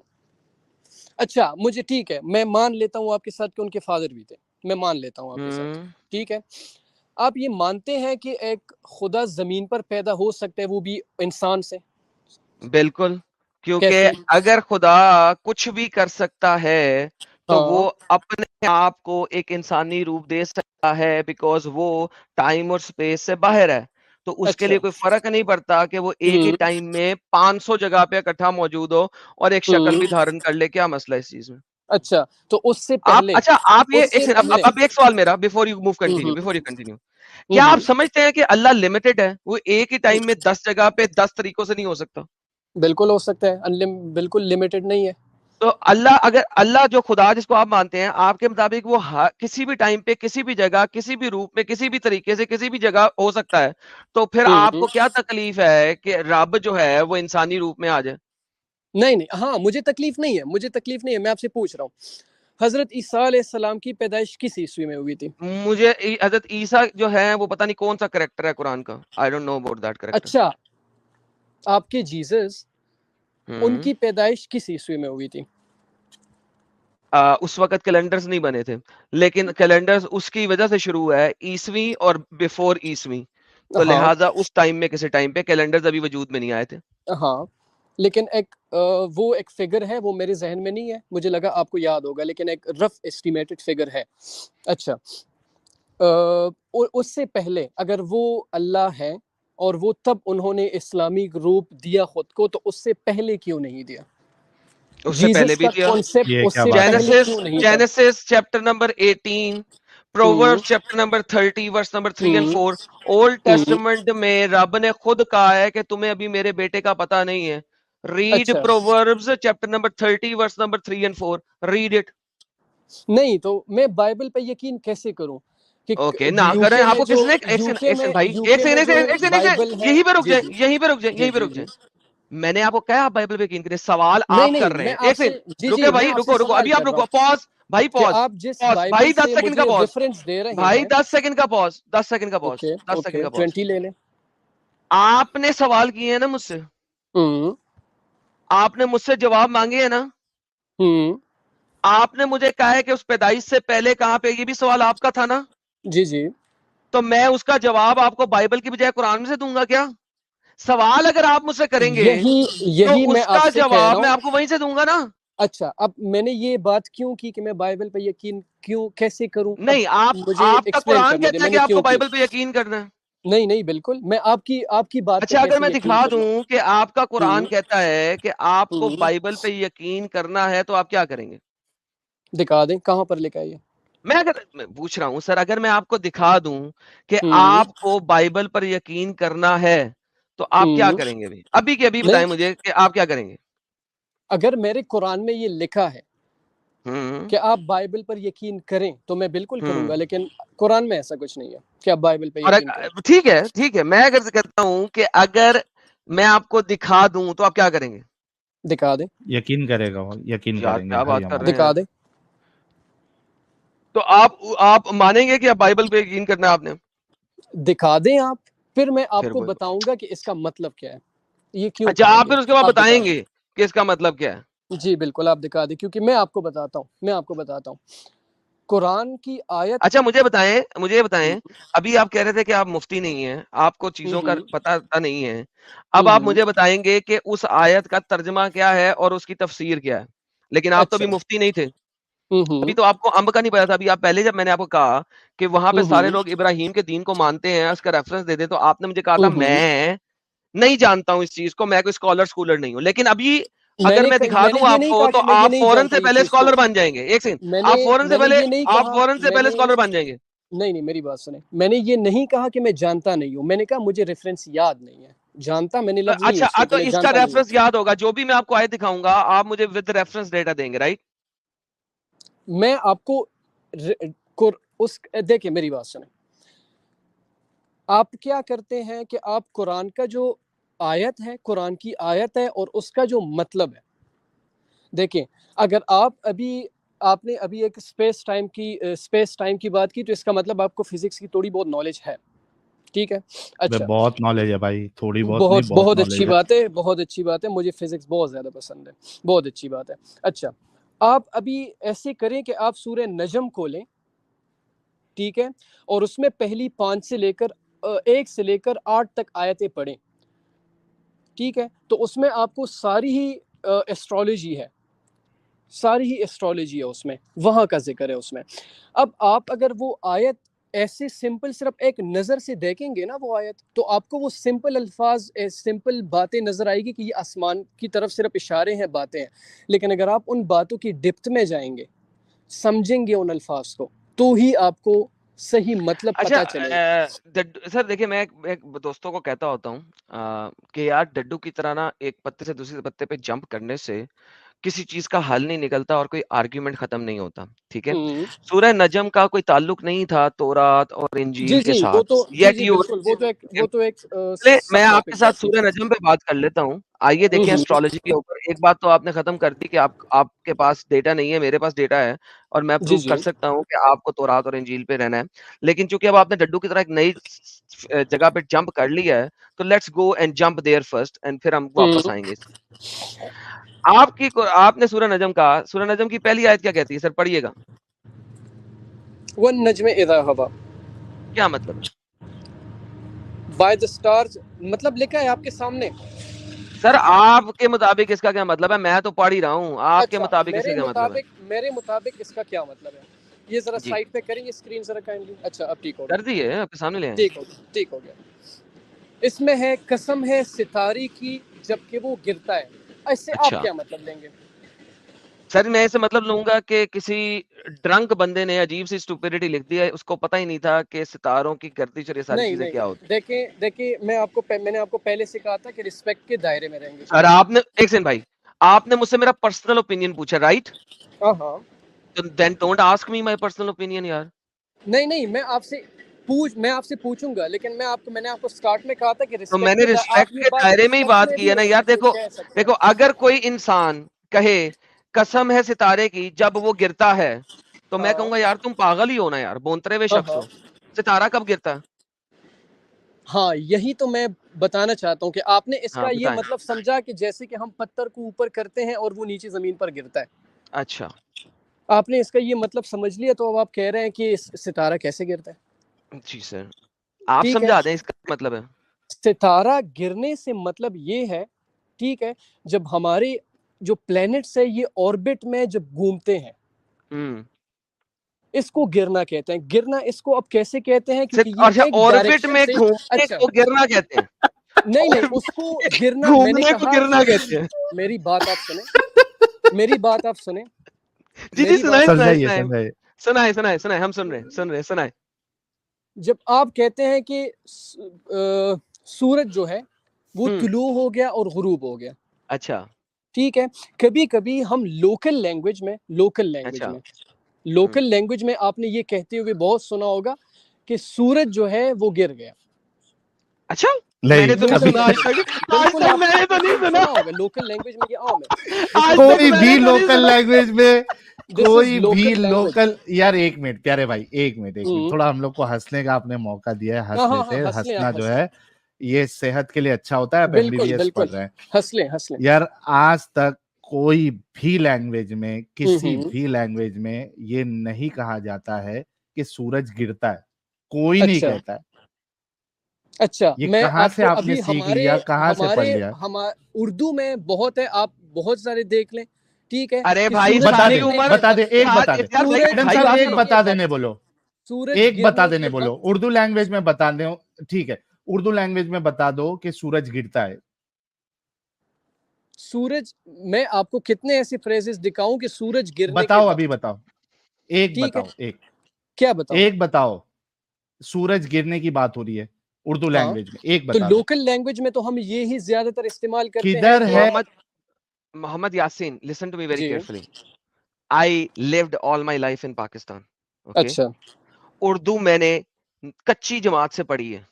اچھا مجھے ٹھیک ہے, میں مان لیتا ہوں آپ کے ساتھ کہ ان کے فادر بھی تھے, میں مان لیتا ہوں آپ کے ساتھ. ٹھیک ہے. آپ یہ مانتے ہیں کہ ایک خدا زمین پر پیدا ہو سکتا ہے, وہ بھی انسان سے؟ بالکل, کیونکہ اگر خدا کچھ بھی کر سکتا ہے تو وہ اپنے آپ کو ایک انسانی روپ دے سکتا ہے, بیکاز وہ ٹائم اور سپیس سے باہر ہے. تو اس کے لیے کوئی فرق نہیں پڑتا کہ وہ ایک ہی ٹائم میں 500 جگہ پہ اکٹھا موجود ہو اور ایک شکل بھی دھارن کر لے. کیا مسئلہ ہے اس چیز میں؟ اچھا تو اس سے پہلے اچھا آپ یہ اب ایک سوال میرا بفور یو موو کنٹینیو, کیا آپ سمجھتے ہیں کہ اللہ لمیٹڈ ہے؟ وہ ایک ہی ٹائم میں 10 جگہ پہ 10 طریقوں سے نہیں ہو سکتا. بالکل ہو سکتا ہے, بالکل لمیٹڈ نہیں ہے. تو اللہ جو خدا جس کو آپ مانتے ہیں, آپ کے مطابق وہ کسی بھی ٹائم پہ کسی بھی جگہ کسی بھی روپ میں کسی بھی طریقے سے کسی بھی جگہ ہو سکتا ہے, تو پھر آپ کو کیا تکلیف ہے کہ رب جو ہے وہ انسانی روپ میں آ جائے؟ نہیں ہاں, مجھے تکلیف نہیں ہے, میں آپ سے پوچھ رہا ہوں حضرت عیسیٰ علیہ السلام کی پیدائش کس عیسوی میں ہوئی تھی؟ مجھے حضرت عیسیٰ جو ہے وہ پتہ نہیں کون سا کریکٹر ہے قرآن کا. I don't know about that character. اچھا آپ کے جیزس ان کی پیدائش کس عیسوی میں ہوئی تھی؟ اس وقت کیلنڈرز نہیں بنے تھے, لیکن کیلنڈرز اس کی وجہ سے شروع ہوا ہے عیسوی اور بیفور عیسوی, تو لہٰذا اس ٹائم میں کسی ٹائم پہ کیلنڈرز ابھی وجود میں نہیں آئے تھے. ہاں لیکن وہ ایک فگر ہے, وہ میرے ذہن میں نہیں ہے, مجھے لگا آپ کو یاد ہوگا, لیکن ایک رف اسٹیمیٹڈ فگر ہے. اچھا اس سے پہلے اگر وہ اللہ ہے اور وہ تب انہوں نے اسلامی روپ دیا خود کو, تو اس سے پہلے کیوں نہیں دیا؟ اس سے پہلے بھی دیا. Genesis chapter number 18, Proverbs chapter number 30 verse number 3 and 4. Old Testament میں رب نے خود کہا ہے کہ تمہیں ابھی میرے بیٹے کا پتہ نہیں ہے. Read Proverbs chapter number 30 verse number 3 and 4. Read it. نہیں تو میں بائبل پہ یقین کیسے کروں؟ اوکے نہ کریں. آپ کو کس نے ایک سیکنڈ یہیں پہ رک جائیں. میں نے آپ کو کہا آپ بائبل پہ یقین کریں, سوال آپ کر رہے ہیں. ایک سیکنڈ رکے بھائی, رکو ابھی آپ رکو, پاز بھائی, پاز بھائی, 10 سیکنڈ کا پاز بھائی, 10 سیکنڈ کا پاز, 10 سیکنڈ کا پاز, 10 سیکنڈ کا پاز. آپ نے سوال کیے ہیں نا مجھ سے, آپ نے مجھ سے جواب مانگے ہیں نا, آپ نے مجھے کہا ہے کہ اس پیدائش سے پہلے کہاں پہ, یہ بھی سوال آپ کا تھا نا. جی تو میں اس کا جواب آپ کو بائبل کی بجائے قرآن میں سے دوں گا کیا؟ سوال اگر آپ مجھ سے کریں گے یہی تو میں اس کا جواب میں آپ کو وہیں سے دوں گا نا. اچھا اب میں نے یہ بات کیوں کی کہ میں بائبل پہ یقین کیوں کیسے کروں؟ نہیں، آپ کا قرآن کہتا ہے کہ آپ کو بائبل پہ یقین کرنا ہے. نہیں بالکل، میں آپ کی بات اچھا اگر میں دکھا دوں کہ آپ کا قرآن کہتا ہے کہ آپ کو بائبل پہ یقین کرنا ہے تو آپ کیا کریں گے؟ دکھا دیں کہاں پر لکھا ہے؟ میں اگر پوچھ رہا ہوں سر، اگر میں آپ کو دکھا دوں کہ آپ کو بائبل پر یقین کرنا ہے تو آپ کیا کریں گے؟ ابھی کے ابھی بتائیں مجھے کہ آپ کیا کریں گے. اگر میرے قرآن میں یہ لکھا ہے کہ آپ بائبل پر یقین کریں تو میں بالکل کروں گا، لیکن قرآن میں ایسا کچھ نہیں ہے کہ آپ بائبل پہ یقین کریں. ٹھیک ہے، میں اگر کہتا ہوں کہ اگر میں آپ کو دکھا دوں تو آپ کیا کریں گے؟ دکھا دیں. یقین کرے گا، یقین کریں گے. کیا بات کر رہے ہیں؟ دکھا دیں. تو آپ مانیں گے کہ آپ بائبل پہ یقین کرنا ہے؟ آپ نے دکھا دیں آپ، پھر میں آپ کو بتاؤں گا کہ اس کا مطلب کیا ہے، یہ کیوں. اچھا آپ پھر اس کے بعد بتائیں گے کہ اس کا مطلب کیا ہے. جی بالکل، آپ دکھا دیں، کیونکہ میں آپ کو بتاتا ہوں قرآن کی آیت. اچھا مجھے بتائیں ابھی آپ کہہ رہے تھے کہ آپ مفتی نہیں ہیں، آپ کو چیزوں کا پتہ نہیں ہے. اب آپ مجھے بتائیں گے کہ اس آیت کا ترجمہ کیا ہے اور اس کی تفسیر کیا ہے، لیکن آپ تو ابھی مفتی نہیں تھے. ابھی تو آپ کو امب کا نہیں پتا تھا. ابھی آپ پہلے جب میں نے آپ کو کہا کہ وہاں پہ سارے لوگ ابراہیم کے دین کو مانتے ہیں، اس کا ریفرنس دے دیں، تو آپ نے مجھے کہا تھا میں نہیں جانتا ہوں اس چیز کو، میں کوئی اسکالر نہیں ہوں. لیکن ابھی اگر میں دکھا دوں آپ کو تو آپ فوراً سے پہلے اسکالر بن جائیں گے. ایک سیکنڈ، آپ فوراً سے پہلے اسکالر بن جائیں گے. نہیں میری بات سنیں، میں نے یہ نہیں کہا کہ میں جانتا نہیں ہوں، میں نے کہا مجھے ریفرنس یاد نہیں ہے. جانتا میں نے لفظ نہیں. اچھا تو اس کا ریفرنس یاد ہوگا، جو بھی میں آپ کو آیت دکھاؤں گا آپ مجھے ود ریفرنس ڈیٹا دیں گے، رائٹ؟ میں آپ کو دیکھیں میری بات سنیں، آپ کیا کرتے ہیں کہ آپ قرآن کا جو آیت ہے، قرآن کی آیت ہے اور اس کا جو مطلب ہے، دیکھیں اگر آپ نے ابھی ایک اسپیس ٹائم کی بات کی، تو اس کا مطلب آپ کو فزکس کی تھوڑی بہت نالج ہے، ٹھیک ہے؟ اچھا بہت نالج ہے بھائی، تھوڑی بہت نہیں، بہت اچھی بات ہے، بہت اچھی بات ہے، مجھے فزکس بہت زیادہ پسند ہے، بہت اچھی بات ہے. اچھا آپ ابھی ایسے کریں کہ آپ سورہ نجم کھولیں، ٹھیک ہے، اور اس میں پہلی 1 سے لے کر 8 تک آیتیں پڑھیں، ٹھیک ہے؟ تو اس میں آپ کو ساری ہی ایسٹرالوجی ہے اس میں، وہاں کا ذکر ہے اس میں. اب آپ اگر وہ آیت ایسے سمپل صرف ایک نظر سے دیکھیں گے نا وہ آیت، تو آپ کو وہ سمپل الفاظ، سمپل باتیں نظر آئے گی کہ یہ آسمان کی طرف صرف اشارے ہیں، باتیں ہیں. لیکن اگر آپ ان باتوں کی ڈپتھ میں جائیں گے، سمجھیں گے ان الفاظ کو، تو ہی آپ کو صحیح مطلب پتہ چلے. سر دیکھیں، میں ایک دوستوں کو کہتا ہوتا ہوں کہ یار ڈڈو کی طرح نا ایک پتے سے دوسرے پتے پہ جمپ کرنے سے کسی چیز کا حل نہیں نکلتا اور کوئی آرگیومنٹ ختم نہیں ہوتا، ٹھیک ہے؟ سورہ نجم کا کوئی تعلق نہیں تھا تورات اور انجیل کے ساتھ، میں آپ کے ساتھ سورہ نجم پہ بات کر لیتا ہوں. آئیے دیکھیں اسٹرالوجی کے اوپر. ایک بات تو آپ نے ختم کر دی کہ آپ کے پاس ڈیٹا نہیں ہے، میرے پاس ڈیٹا ہے اور میں پروو کر سکتا ہوں کہ آپ کو تورات اور انجیل پہ رہنا ہے. لیکن چونکہ اب آپ نے ڈڈو کی طرح ایک نئی جگہ پہ جمپ کر لیا ہے، تو let's go and jump there first and پھر ہم واپس آئیں گے. آپ نے سورہ نجم کہا، سورہ نجم کی پہلی آیت کیا کہتی ہے سر؟ پڑھیے گا. والنجم اذا ہوا، کیا مطلب ہے؟ بائی دا اسٹارز، مطلب لکھا ہے آپ کے سامنے. سر آپ کے مطابق اس کا کیا مطلب ہے؟ میں تو پڑھ ہی رہا ہوں، آپ کے مطابق اس کا کیا مطلب ہے؟ میرے مطابق اس کا کیا مطلب ہے، یہ ذرا سائٹ پہ کریں گے اسکرین ذرا کائنڈلی. اچھا اب ٹھیک ہو گیا، کر دیے آپ کے سامنے لے آئیں. ٹھیک ہو گیا. اس میں ہے قسم ہے ستارے کی جبکہ وہ گرتا ہے. اس سے آپ کیا مطلب لیں گے؟ سر میں اسے مطلب لوں گا کہ کسی ڈرنک بندے نے عجیب سی اسٹوپیڈیٹی لکھ دی ہے، اس کو پتہ ہی نہیں تھا کہ ستاروں کی گردش اور یہ ساری چیزیں کیا ہوتی ہیں. دیکھیں میں نے آپ کو پہلے سے کہا تھا کہ رسپیکٹ کے دائرے میں رہیں گے. سر آپ نے ایک سیکنڈ بھائی، آپ نے مجھ سے میرا پرسنل اوپینین پوچھا، رائٹ؟ ہاں. Then don't ask me my personal opinion یار. نہیں میں آپ سے پوچھوں گا، لیکن میں نے آپ کو سٹارٹ میں کہا تھا کہ تو میں نے رسپیکٹ کے دائرے میں ہی بات کی ہے نا یار. دیکھو اگر کوئی انسان کہے قسم ہے ستارے کی جب وہ گرتا ہے، تو میں کہوں گا یار تم پاگل ہی ہو نا یار، بونترے ہوئے شخص ہو. ستارہ کب گرتا ہے؟ ہاں یہی تو میں بتانا چاہتا ہوں کہ آپ نے اس کا یہ مطلب سمجھا کہ جیسے کہ ہم پتھر کو اوپر کرتے ہیں اور وہ نیچے زمین پر گرتا ہے. اچھا آپ نے اس کا یہ مطلب سمجھ لیا، تو اب آپ کہہ رہے ہیں کہ ستارہ کیسے گرتا ہے. جی سر آپ سمجھا دیں اس کا مطلب ہے. ستارہ گرنے سے مطلب یہ ہے، ٹھیک ہے، جب ہمارے جو پلینٹس ہے یہ آربٹ میں جب گھومتے ہیں اس کو گرنا کہتے ہیں. گرنا اس کو اب کیسے کہتے ہیں کیونکہ یہ اچھا ایک اوربٹ ڈائریکشن میں سے گھومنے کو گرنا کہتے ہیں. نہیں اس کو گرنا میں نے گھومنے کو کہا گرنا کہتے ہیں. میری بات آپ سنیں میری بات آپ سنیں جی سنائیں سمجھائیے ہم سن رہے سنائیں. جب آپ کہتے ہیں کہ سورج جو ہے وہ طلوع ہو گیا اور غروب ہو گیا, اچھا ٹھیک ہے, کبھی کبھی ہم لوکل لینگویج میں آپ نے یہ کہتے ہوئے بہت سنا ہوگا کہ سورج جو ہے وہ گر گیا. اچھا میں نے تو نہیں سنا آج تک میں نے تو نہیں سنا ہوگا. لوکل لینگویج میں یہ عام ہے. کوئی بھی لوکل لینگویج میں کوئی بھی لوکل. یار ایک منٹ پیارے بھائی, ایک منٹ تھوڑا ہم لوگ کو ہنسنے کا آپ نے موقع دیا ہے, ہنس لیتے ہیں. ہنسنا جو ہے یہ صحت کے لیے اچھا ہوتا ہے. آپ ایم بی بی ایس پڑھ رہے ہیں, ہنس لیں. یار آج تک کوئی بھی لینگویج میں کسی بھی لینگویج میں یہ نہیں کہا جاتا ہے کہ سورج گرتا ہے, کوئی نہیں کہتا ہے. اچھا یہ کہاں سے آپ نے سیکھ لیا, کہاں سے پڑھ لیا؟ اردو میں بہت ہے, آپ بہت سارے دیکھ لیں, ٹھیک ہے. ارے بھائی بتا دے ایک بتا دینے بولو, ایک بتا دینے بولو. اردو لینگویج میں بتا دیں, ٹھیک ہے, اردو لینگویج میں بتا دو کہ سورج گرتا ہے. سورج, میں آپ کو کتنے ایسے فریزز دکھاؤں کہ سورج گرنے بتاؤ, ابھی بتاؤ, ایک بتاؤ, کیا بتاؤ, ایک بتاؤ. سورج گرنے کی بات ہو رہی ہے اردو لینگویج میں, ایک بتا. تو لوکل لینگویج میں تو ہم یہی زیادہ تر استعمال کرتے ہیں. کدھر ہے محمد Yasin, listen to me very carefully. I lived all my life in Pakistan. اچھا, اردو میں نے کچی جماعت سے پڑھی ہے,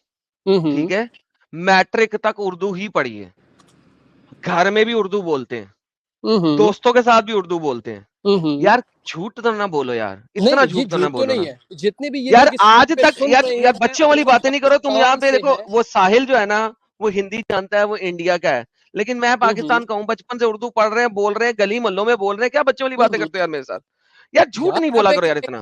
ٹھیک ہے, میٹرک تک اردو ہی پڑھی ہے. گھر میں بھی اردو بولتے ہیں, دوستوں کے ساتھ بھی اردو بولتے ہیں. یار جھوٹ تو نہ بولو یار, اتنا جھوٹ تو نہ بولو نا جتنے بھی یار. آج تک یار بچوں والی باتیں نہیں کرو تم. یہاں پہ دیکھو وہ ساحل جو ہے نا وہ ہندی جانتا ہے, وہ انڈیا کا ہے, لیکن میں پاکستان کا ہوں, بچپن سے اردو پڑھ رہے ہیں, بول رہے ہیں, گلی محلوں میں بول رہے ہیں. کیا بچوں والی باتیں کرتے ہو یار میرے ساتھ؟ یار جھوٹ نہیں بولا کرو یار اتنا.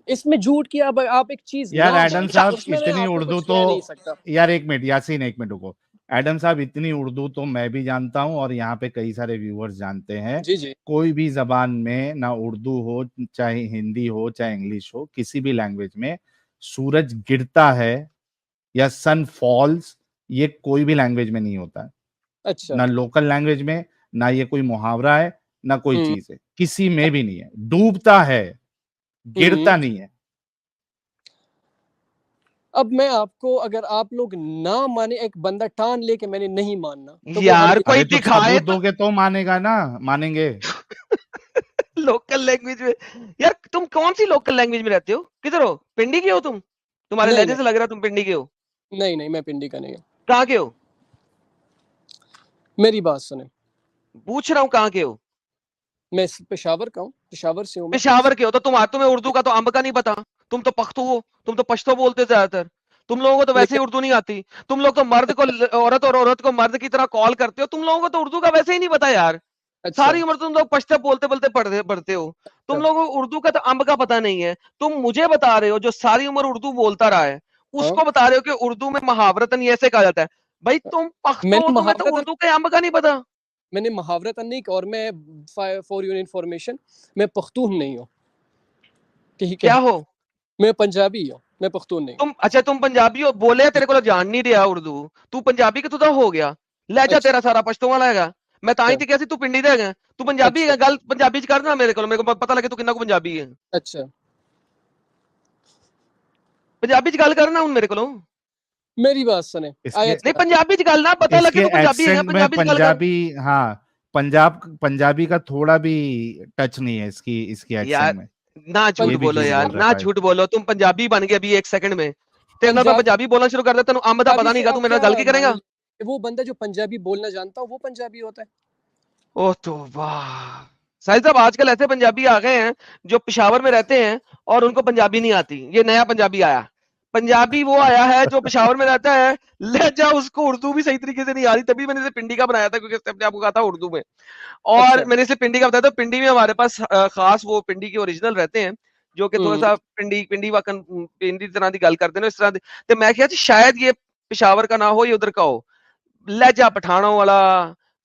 اس میں جھوٹ کی آپ ایک چیز یار ایڈم صاحب اتنی اردو تو, یار ایک منٹ یاسین, ایک منٹ رکو. ایڈم صاحب اتنی اردو تو میں بھی جانتا ہوں اور یہاں پہ کئی سارے ویورز جانتے ہیں. کوئی بھی زبان میں, نہ اردو ہو, چاہے ہندی ہو, چاہے انگلش ہو, کسی بھی لینگویج میں سورج گرتا ہے یا سن فالز, یہ کوئی بھی لینگویج میں نہیں ہوتا ہے. اچھا, نہ لوکل لینگویج میں, نہ یہ کوئی محاورہ ہے, نہ کوئی چیز ہے, کسی میں بھی نہیں ہے. ڈوبتا ہے, گرتا نہیں ہے. اب میں آپ کو, اگر آپ لوگ نہ مانے, ایک بندہ ٹان لے کے میں نے نہیں ماننا, یار کوئی دکھائے دو گے تو مانے گا نا, مانیں گے. لوکل لینگویج میں یار, تم کون سی لوکل لینگویج میں رہتے ہو؟ کدھر ہو؟ پنڈی کے ہو تم؟ تمہارے لہجے سے لگ رہا تم پنڈی کے ہو. نہیں میں پنڈی کا نہیں ہوں. کہاں کے ہو؟ میری بات سنیں, پوچھ رہا ہوں کہاں کے ہو. میں پشاور کا ہوں, پشاور سے ہوں. پشاور کے ہو تو تمہیں اردو کا تو امب کا نہیں پتا. تم تو پختو ہو, تم تو پشتو بولتے زیادہ تر. تم لوگوں کو تو ویسے ہی اردو نہیں آتی. تم لوگ تو مرد کو عورت اور عورت کو مرد کی طرح کال کرتے ہو. تم لوگوں کو تو اردو کا ویسے ہی نہیں پتا یار. ساری عمر تم لوگ پشتو بولتے پڑھتے ہو. تم لوگوں کو اردو کا تو امب کا پتا نہیں ہے. تم مجھے بتا رہے ہو جو ساری عمر اردو بولتا رہا ہے, اس کو بتا رہے ہو کہ اردو میں محاورتن ایسے کہا جاتا ہے. بھائی تم پختو ہو, تمہیں تو اردو کے امب کا نہیں پتا. میں نے محاورتن نہیں کہا, اور میں فار یور انفارمیشن میں پختون نہیں ہوں. کیا ہو؟ میں پنجابی ہوں, میں پختون نہیں. اچھا تم پنجابی ہو, بولے تیرے کو جان نہیں رہا اردو, تو پنجابی کا تو ہو گیا. لہجہ تیرا سارا پشتو والا ہے گا. میں تاں ہی کہسی تو پنڈی دے گا, تو پنجابی ہے. گل پنجابی چ کرنا میرے کو پتہ لگے تو کنا کو پنجابی ہے. اچھا پنجابی چ گل کرنا ہن میرے کو. میری بات سنیں, نہیں پنجابی چ گل نہ, پتہ لگے تو پنجابی ہے. پنجابی, ہاں پنجابی کا تھوڑا بھی ٹچ نہیں ہے اس کی ایکسنٹ میں. نہ جھوٹ بولو یار, نہ جھوٹ بولو. تم پنجابی بن گئے ابھی ایک سیکنڈ میں. تیرے نال میں پنجابی بولنا شروع کر دیتا ہوں, امب دا پتہ نہیں گا, تو میرے نال گل کی کرے گا؟ وہ بندہ جو پنجابی بولنا جانتا ہوں وہ پنجابی ہوتا ہے. اوہ تو واہ ساحل صاحب, آج کل ایسے پنجابی آ گئے ہیں جو پشاور میں رہتے ہیں اور ان کو پنجابی نہیں آتی. یہ نیا پنجابی آیا. پنجابی وہ آیا ہے جو پشاور میں رہتا ہے, لہجہ اس کو اردو بھی صحیح طریقے سے نہیں آ رہی. تبھی میں نے اسے پنڈی کا بنایا تھا, کیونکہ اس نے اپنے آپ کو کہا تھا اردو میں. اور میں نے اسے پنڈی کا بتایا تھا. پنڈی میں ہمارے پاس خاص وہ پنڈی کے اوریجنل رہتے ہیں جو کہ تھوڑا سا پنڈی واقع پنڈی طرح کی گل کرتے ہیں اس طرح. تو میں کہا شاید یہ پشاور کا نہ ہو, یہ ادھر کا ہو. لہجہ پٹھانوں والا,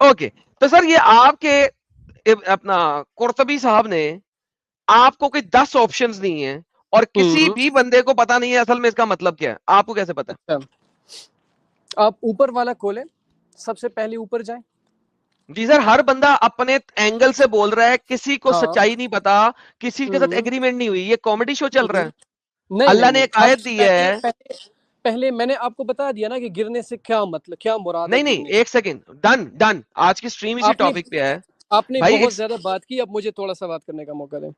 اوکے تو سر یہ آپ کے اپنا قرطبی صاحب نے آپ کو کوئی 10 آپشنز نہیں ہیں اور کسی بھی بندے کو پتا نہیں ہے اصل میں اس کا مطلب کیا ہے, آپ کو کیسے پتا ہے؟ آپ اوپر والا کھولیں, سب سے پہلے اوپر جائیں. جی سر, ہر بندہ اپنے اینگل سے بول رہا ہے, کسی کو ہاں. سچائی نہیں پتا, کسی کے ساتھ ایگریمنٹ نہیں ہوئی, یہ کامیڈی شو چل رہا ہے. نہیں اللہ نے ایک آیت دی ہے. پہلے میں نے آپ کو بتا دیا نا کہ گرنے سے کیا مطلب, کیا مراد ہے. نہیں ایک سیکنڈ, ڈن. آج کی سٹریم اسی ٹاپک پہ ہے. آپ نے بہت زیادہ بات کی, اب مجھے تھوڑا سا بات کرنے کا موقع دیں.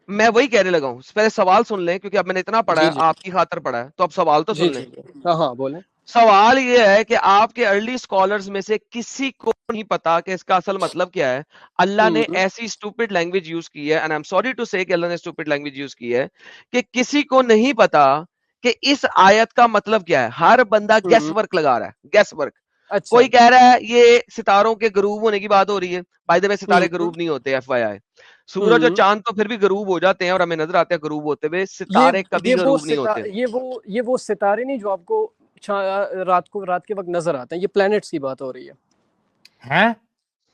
میں وہی کہنے لگا ہوں, پہلے سوال سن لیں کیونکہ اب میں نے اتنا پڑھا ہے, آپ کی خاطر پڑھا ہے, تو اب سوال تو سن لیں. ہاں بولیں. سوال یہ ہے کہ آپ کے ارلی اسکالرز میں سے کسی کو نہیں پتا کہ اس کا اصل مطلب کیا ہے. اللہ نے ایسی اسٹوپڈ لینگویج یوز کی ہے, and I am sorry to say کہ اللہ نے اسٹوپڈ لینگویج یوز کی ہے, کہ کسی کو نہیں پتا کہ اس آیت کا مطلب کیا ہے. ہر بندہ گیس ورک لگا رہا ہے, گیس ورک. کوئی کہہ رہا ہے یہ ستاروں کے غروب ہونے کی بات ہو رہی ہے. بائی دا وے ستارے غروب نہیں ہوتے, ایف وائی آئی. سورج اور چاند تو پھر بھی غروب ہو جاتے ہیں اور ہمیں نظر آتے ہیں غروب ہوتے ہوئے, ستارے کبھی غروب نہیں ہوتے. یہ وہ ستارے نہیں جو آپ کو رات کے وقت نظر آتے ہیں, یہ پلینٹس کی بات ہو رہی ہے.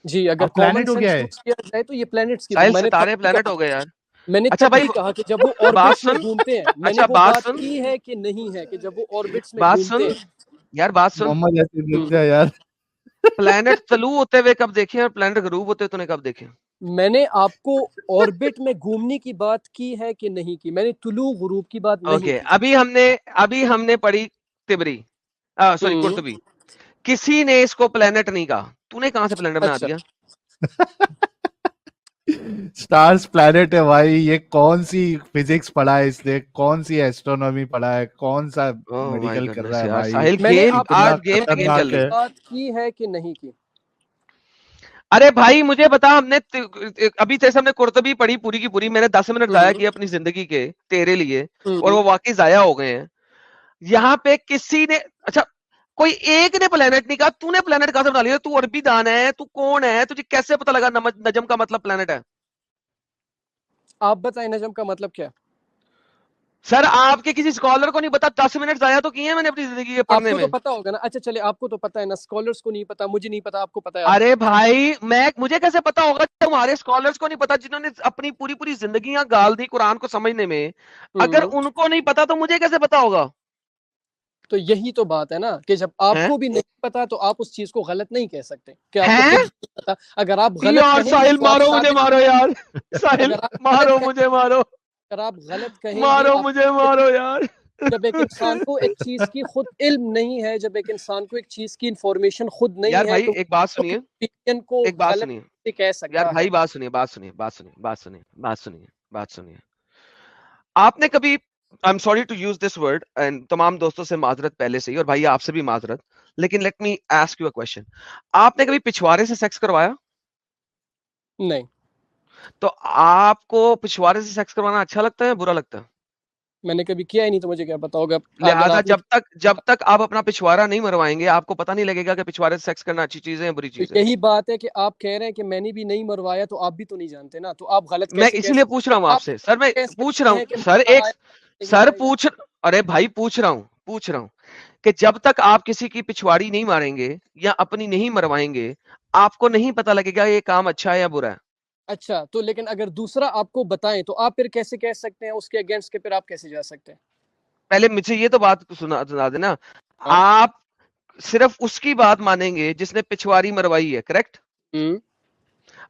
جی, اگر کامن سینس یوز کیا جائے تو یہ پلینٹس کی بات. ستارے پلینٹ ہو گئے یار. میں نے تب کہا کہ جب وہ آربٹس میں گھومتے ہیں, میں نے وہ بات کی ہے کہ نہیں ہے کہ جب وہ آربٹس میں گھومتے ہیں. یار بات سن, یار پلینٹ طلوع ہوتے ہوئے کب دیکھے اور پلینٹ غروب ہوتے تو نے کب دیکھے؟ میں نے آپ کو آربٹ میں گھومنے کی بات کی ہے کہ نہیں کی, میں نے طلوع غروب کی بات نہیں کی. ابھی ہم نے پڑھی تبری, سوری قرطبی, کسی نے اس کو پلینٹ نہیں کہا. تو نے کہاں سے پلینٹ بنا دیا؟ سٹارز پلینٹ ہے بھائی, یہ کون سی فزکس پڑھا ہے اس نے, کون سی ایسٹرونومی پڑھا ہے, کون سا میڈیکل کر رہا ہے بھائی. میں نے آپ کو بات کی ہے کہ نہیں کی. ارے بھائی مجھے بتا, ہم نے ابھی جیسے ہم نے قرطبی پڑھی پوری کی پوری, میں نے 10 منٹ ضائع کیے اپنی زندگی کے تیرے لیے, اور وہ واقعی ضائع ہو گئے ہیں. یہاں پہ کسی نے, اچھا کوئی ایک نے پلینٹ نہیں کہا, تو نے پلینٹ کہاں سے بنا لیا؟ تو عربی دان ہے, تو کون ہے, تجھے کیسے پتا لگا نجم کا مطلب پلینٹ ہے؟ آپ بتائیں نجم کا مطلب کیا؟ سر آپ کے کسی اسکالر کو نہیں پتا, 10 منٹ ضائع تو کیے ہیں میں نے اپنی زندگی کے پڑھنے میں. آپ کو تو پتا ہوگا نا. اچھا چلے, آپ کو تو پتا ہے نا, اسکالرس کو نہیں پتا, مجھے نہیں پتا, آپ کو پتا ہے. ارے بھائی مجھے کیسے پتا ہوگا, تمہارے اسکالرس کو نہیں پتا جنہوں نے اپنی پوری زندگیاں گال دی قرآن کو سمجھنے میں, اگر ان کو نہیں پتا تو مجھے کیسے پتا ہوگا؟ تو یہی تو بات ہے نا کہ جب آپ کو بھی نہیں پتا تو آپ اس چیز کو غلط نہیں کہہ سکتے کہ آپ کو نہیں پتا. اگر آپ غلط ساحل مارو مجھے, مارو یار ساحل, مارو مجھے, مارو. اگر آپ غلط کہیں مارو مجھے, مارو یار. جب ایک انسان کو ایک چیز کی خود علم نہیں ہے, جب ایک انسان کو ایک چیز کی انفارمیشن خود نہیں ہے, بھائی تو ایک بات سنیے, ایک بات سنیے, کہہ سکتا یار بھائی بات سنیے. آپ نے کبھی, I'm sorry to use this word, and تمام دوستوں سے معذرت پہلے سے ہی, اور بھائی آپ سے بھی معذرت, لیکن let me ask you a question. آپ نے کبھی پچھوارے سے سیکس کروایا؟ نہیں. تو آپ کو پچھوارے سے سیکس کروانا اچھا لگتا ہے برا لگتا ہے؟ میں نے کبھی کیا ہی نہیں, تو مجھے کیا پتا ہوگا. لہذا جب تک آپ اپنا پچھوارا نہیں مروائیں گے, آپ کو پتہ نہیں لگے گا کہ پچھوارے سے سیکس کرنا اچھی چیز ہے یا بری چیز ہے. یہی بات ہے کہ آپ کہہ رہے ہیں کہ میں نے بھی نہیں مروایا, تو آپ بھی تو نہیں جانتے نا, تو آپ غلط. میں اسی لیے پوچھ رہا ہوں آپ سے سر, میں پوچھ رہا ہوں سر, ارے بھائی پوچھ رہا ہوں کہ جب تک آپ کسی کی پچھواڑی نہیں ماریں گے یا اپنی نہیں مروائیں گے, آپ کو نہیں پتہ لگے گا یہ کام اچھا ہے یا برا ہے. اچھا, تو لیکن اگر دوسرا آپ کو بتائیں تو آپ پھر کیسے کہہ سکتے ہیں اس کے اگینسٹ کے, پھر آپ کیسے جا سکتے ہیں؟ پہلے مجھے یہ تو بات سنا دینا, آپ صرف اس کی بات مانیں گے جس نے پچھواری مروائی ہے, کریکٹ؟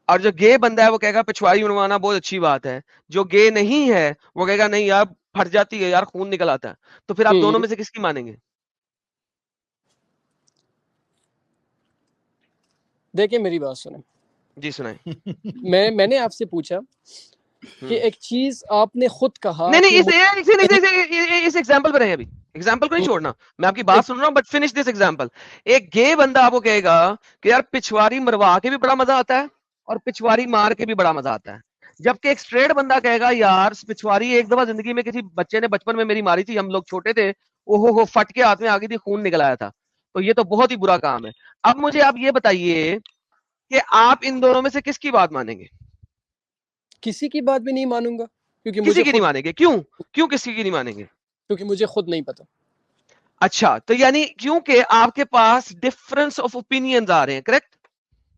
اور جو گے بندہ ہے وہ کہے گا پچھواری مروانا بہت اچھی بات ہے, جو گے نہیں ہے وہ کہے گا نہیں یار پھٹ جاتی ہے یار, خون نکل آتا ہے. تو پھر آپ دونوں میں سے کس کی مانیں گے؟ دیکھیں میری بات سنیں. جی سنائیں. میں نے آپ سے پوچھا کہ ایک چیز آپ نے خود کہا. نہیں اس ایگزامپل پہ رہیں, ابھی ایگزامپل کو نہیں چھوڑنا, میں آپ کی بات سن رہا ہوں, بٹ فنش دس ایگزامپل. ایک گے بندہ آپ کو کہے گا کہ یار پچھواری مروا کے بھی بڑا مزہ آتا ہے اور پچھواری مار کے بھی بڑا مزہ آتا ہے, جبکہ ایک اسٹریٹ بندہ کہے گا یار پچھواری ایک دفعہ زندگی میں کسی بچے نے بچپن میں میری ماری تھی, ہم لوگ چھوٹے تھے, اوہو فٹ کے ہاتھ میں آ گئی تھی, خون نکل آیا تھا, تو یہ تو بہت ہی برا کام ہے. اب مجھے آپ یہ بتائیے کہ آپ ان دونوں میں سے کس کی بات مانیں گے؟ کسی کی بات بھی نہیں مانوں گا, کیونکہ کسی کی نہیں مانیں گے. کیوں کسی کی نہیں مانیں گے؟ کیونکہ مجھے خود نہیں پتا. اچھا, تو یعنی کیونکہ آپ کے پاس ڈفرنس آف اوپینینز آ رہے ہیں, correct?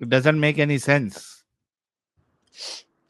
It doesn't make any sense.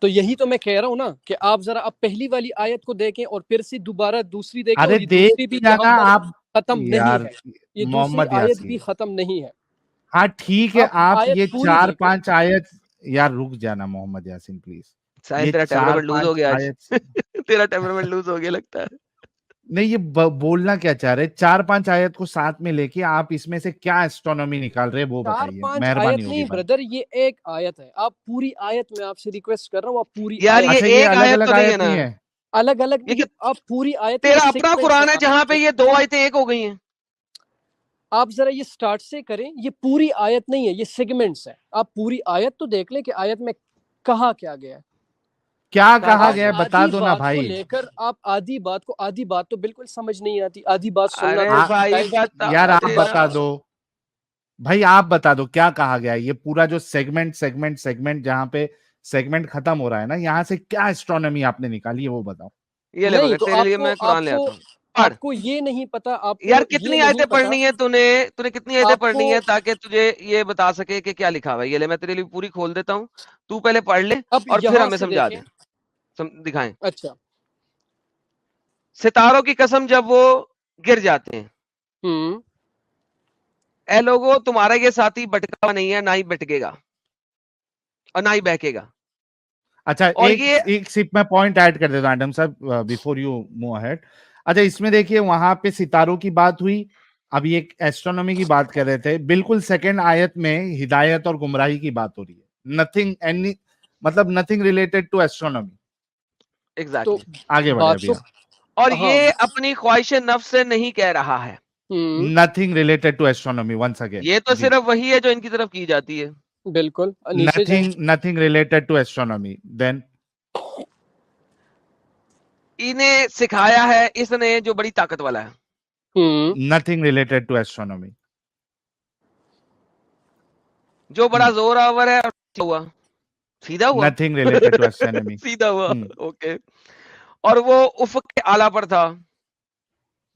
تو یہی تو میں کہہ رہا ہوں نا کہ آپ ذرا اب پہلی والی آیت کو دیکھیں اور پھر سے دوبارہ دوسری دیکھیں, اور یہ دوسری بھی یہاں پر ختم نہیں ہے, یہ دوسری آیت بھی ختم نہیں ہے. ہاں ٹھیک ہے, آپ یہ 4-5 آیت, یار رک جانا محمد یاسین پلیز, تیرا ٹیمپرامنٹ لوز ہو گیا, تیرا ٹیمپرامنٹ لوز ہو گیا لگتا ہے. نہیں یہ بولنا کیا چاہ رہے, 4-5 آیت کو ساتھ میں لے کے آپ اس میں سے کیا ایسٹرونومی نکال رہے وہ بتائیے, مہربانی ہوگی. نہیں بردر, یہ ایک آیت ہے, آپ پوری آیت میں آپ سے ریکویسٹ کر رہا ہوں, آپ پوری یار یہ ایک آیت تو نہیں ہے, الگ الگ نہیں, آپ پوری آیت, تیرا اپنا قرآن ہے جہاں پہ یہ 2 آیتیں ایک ہو گئی ہیں. آپ ذرا یہ سٹارٹ سے کریں, یہ پوری آیت نہیں ہے, یہ سیگمنٹس ہیں. آپ پوری آیت تو دیکھ لیں کہ آیت میں کہا کیا گیا ہے, کیا کہا گیا ہے, بتا دو نا بھائی. لے کر آپ آدھی بات تو بالکل سمجھ نہیں آتی, آدھی بات سننا. یار آپ بتا دو بھائی, آپ بتا دو کیا کہا گیا ہے. یہ پورا جو سیگمنٹ جہاں پہ سیگمنٹ ختم ہو رہا ہے نا, یہاں سے کیا ایسٹرونومی آپ نے نکالی ہے وہ بتاؤ. یہ لے بغیر تیرے لیے میں قرآن لے آتا ہوں. آپ کو یہ نہیں پتا, آپ یار کتنی آیتیں پڑھنی ہے تو نے کتنی آیتیں پڑھنی ہے تاکہ تجھے یہ بتا سکے کہ کیا لکھا ہوا ہے. یہ لے میں تیرے لیے پوری کھول دیتا ہوں, تو پہلے پڑھ لے اور پھر ہمیں سمجھا دیں, دکھائیں. اچھا, ستاروں کی قسم جب وہ گر جاتے ہیں, اے لوگوں تمہارا یہ ساتھی بٹکا نہیں ہے, نہ ہی بٹکے گا اور نہ ہی بہکے گا. اچھا ایک سپ میں پوائنٹ ایڈ کر دیتا ہوں ایڈم صاحب بیفور یو موو اہیڈ. اچھا اس میں دیکھیے وہاں پہ ستاروں کی بات ہوئی, ابھی ایک ایسٹرونومی کی بات کر رہے تھے, بالکل سیکنڈ آیت میں ہدایت اور گمراہی کی بات ہو رہی ہے. نتھنگ اینی مطلب nothing related to astronomy. Exactly, آگے بڑھے. اور یہ اپنی خواہش نفس سے نہیں کہہ رہا ہے. Nothing related to astronomy once again. یہ تو صرف وہی ہے جو ان کی طرف کی جاتی ہے. بالکل nothing related to astronomy. Then انہیں سکھایا ہے اس نے جو بڑی طاقت والا ہے. nothing related to astronomy. جو بڑا زور آور ہے سیدھا ہوا. nothing related to astronomy. سیدھا ہوا, اوکے. اور وہ افق کے اعلیٰ پر تھا.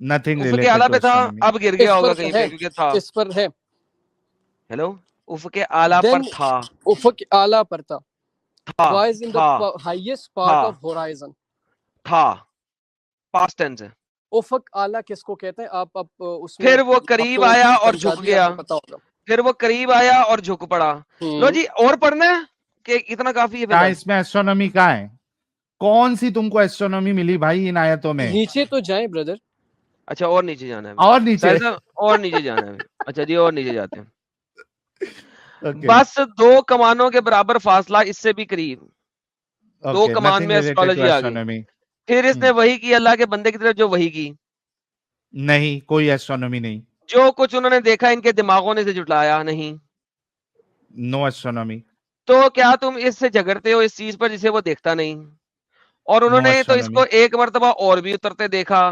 nothing افق related کے اعلیٰ to پہ تھا, astronomy. اب گر گیا ہوگا کہیں پہ کیونکہ تھا. اس پر ہے. ہیلو, افق کے اعلیٰ پر تھا. افق اعلیٰ پر تھا. was in the highest part of horizon. تھا پاسٹ ٹینس ہے. افق اعلیٰ کس کو کہتے ہیں آپ اب اس میں, پھر وہ قریب آیا اور جھک گیا, پھر وہ قریب آیا اور جھک پڑا. لو جی اور پڑھنا ہے کہ اتنا کافی ہے. اس میں ایسٹرونومی کہاں ہے, کون سی تم کو ایسٹرونومی ملی بھائی ان آیتوں میں؟ نیچے تو جائیں بردر. اچھا اور نیچے جانا ہے, اور نیچے اور نیچے جانا ہے. اچھا جی اور نیچے جاتے ہیں. بس 2 کمانوں کے برابر فاصلہ, اس سے بھی قریب. 2 کمان میں ایسٹرالوجی آ گئی. پھر اس نے وہی کی اللہ کے بندے کی طرف جو وہی کی. نہیں کوئی ایسٹرونومی نہیں. جو کچھ انہوں نے دیکھا ان کے دماغوں نے سے جھٹلایا نہیں. نو ایسٹرونومی. تو کیا تم اس سے جھگڑتے ہو اس چیز پر جسے وہ دیکھتا نہیں؟ اور انہوں نے تو اس کو ایک مرتبہ اور بھی اترتے دیکھا.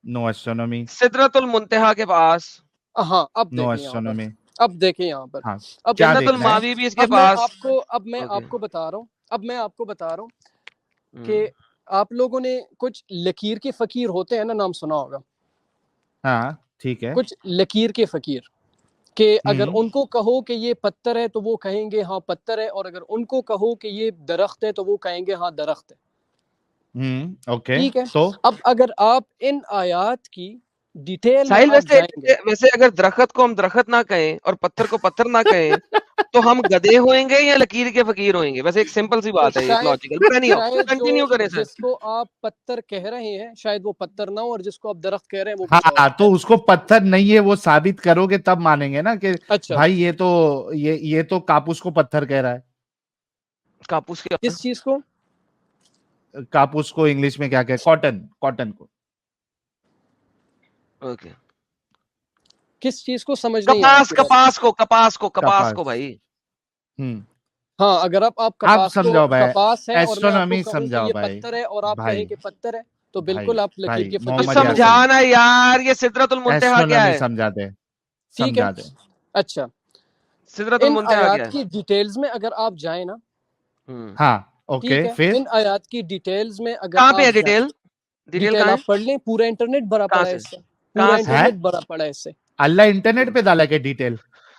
نو ایسٹرونومی. سدرۃ المنتہا کے پاس. ہاں اب نو ایسٹرونومی. اب دیکھیں یہاں پر, اب جنت الماوی بھی اس کے پاس. اب میں آپ کو بتا رہا ہوں کہ آپ لوگوں نے کچھ لکیر کے فقیر ہوتے ہیں نا, نام سنا ہوگا. ہاں ٹھیک ہے. کچھ لکیر کے فقیر کہ اگر ان کو کہو کہ یہ پتھر ہے تو وہ کہیں گے ہاں پتھر ہے, اور اگر ان کو کہو کہ یہ درخت ہے تو وہ کہیں گے ہاں درخت ہے. ٹھیک ہے. تو اب اگر آپ ان آیات کی ڈیٹیل ویسے اگر درخت کو ہم درخت نہ کہیں اور پتھر کو پتھر نہ کہیں تو ہم گدھے ہوئیں گے یا لکیر کے فقیر ہوئیں گے؟ ویسے ایک سمپل سی بات ہے, کنٹینیو کریں سر. جس کو آپ پتھر کہہ رہے ہیں شاید وہ پتھر نہ ہو, اور جس کو آپ درخت کہہ رہے ہیں وہ ہاں, تو اس کو پتھر نہیں ہے وہ ثابت کرو گے تب مانیں گے نا کہ بھائی یہ تو کاپوس کو پتھر کہہ رہا ہے. کاپوس کے کس چیز کو؟ کاپوس کو انگلش میں کیا کہ کاٹن کو. اوکے, کس چیز کو سمجھ نہیں آیا؟ کپاس کو بھائی. ہاں اگر آپ کپاس سمجھاؤ بھائی, کپاس ہے اور ایسٹرونومی سمجھاؤ بھائی, پتھر ہے اور آپ کہیں کہ پتھر ہے تو بالکل آپ لکیر کے فقیر. سمجھانا یار, یہ سدرۃ المنتہا کیا ہے سمجھا دے. ٹھیک ہے. اچھا سدرۃ المنتہا کیا ہے؟ کی ڈیٹیلز میں اگر آپ جائیں نا, ہاں اوکے, پھر ان آیات کی ڈیٹیلز میں اگر کہاں پہ ہے ڈیٹیل آپ پڑھ لیں, پورا انٹرنیٹ بھرا پڑا ہے اس سے, پورا انٹرنیٹ بھرا پڑا ہے اس سے. اللہ انٹرنیٹ پہ ڈالا کہ ڈیٹیل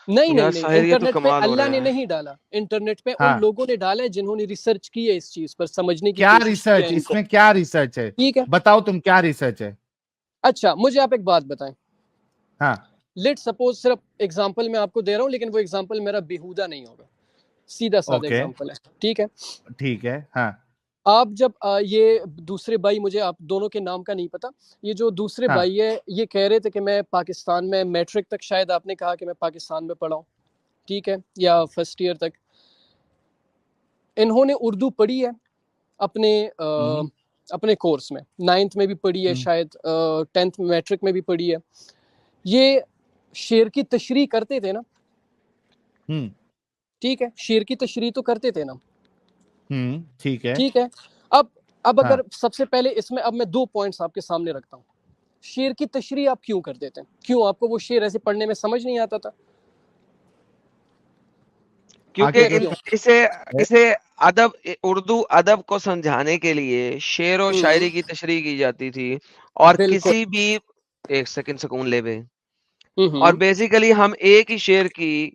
نہیں یار نہیں نہیں ساحر یہ تو انٹرنیٹ پہ کمال ہو اللہ رہا نے ہے. نہیں ڈالا, انٹرنیٹ پہ ہاں. ان لوگوں نے ڈالا ہے جنہوں نے ریسرچ کی ہے اس چیز پر, سمجھنے کی کیا کوشش کی ریسرچ ہے. اس میں کیا ریسرچ ہے, ٹھیک ہے, بتاؤ تم کیا ریسرچ ہے. اچھا مجھے آپ ایک بات بتائیں. ہاں لیٹ سپوز, صرف ایگزامپل میں آپ کو دے رہا ہوں لیکن وہ ایگزامپل میرا بیہودہ نہیں ہوگا, سیدھا سادہ اوکے ایگزامپل ہے. ٹھیک ہے, ٹھیک ہے. ہاں آپ جب یہ دوسرے بھائی, مجھے آپ دونوں کے نام کا نہیں پتا, یہ جو دوسرے ہاں بھائی ہے یہ کہہ رہے تھے کہ میں پاکستان میں میٹرک تک, شاید آپ نے کہا کہ میں پاکستان میں پڑھا ہوں, ٹھیک ہے, یا فرسٹ ایئر تک. انہوں نے اردو پڑھی ہے اپنے کورس میں, 9th میں بھی پڑھی ہے, شاید 10th میٹرک میں بھی پڑھی ہے. یہ شعر کی تشریح کرتے تھے نا, ٹھیک ہے, شعر کی تشریح تو کرتے تھے نا, ٹھیک ہے. ٹھیک ہے. اب اگر سب سے پہلے اس میں اب میں 2 پوائنٹس آپ کے سامنے رکھتا ہوں. شعر کی تشریح آپ کیوں کرتے تھے, کیوں آپ کو وہ شعر ایسے پڑھنے میں سمجھ نہیں آتا تھا؟ کیونکہ اسے ادب, اردو ادب کو سمجھانے کے لیے شعر و شاعری کی تشریح کی جاتی تھی, اور کسی بھی, ایک سیکنڈ سکون لے بے, اور بیسیکلی ہم ایک ہی شعر کی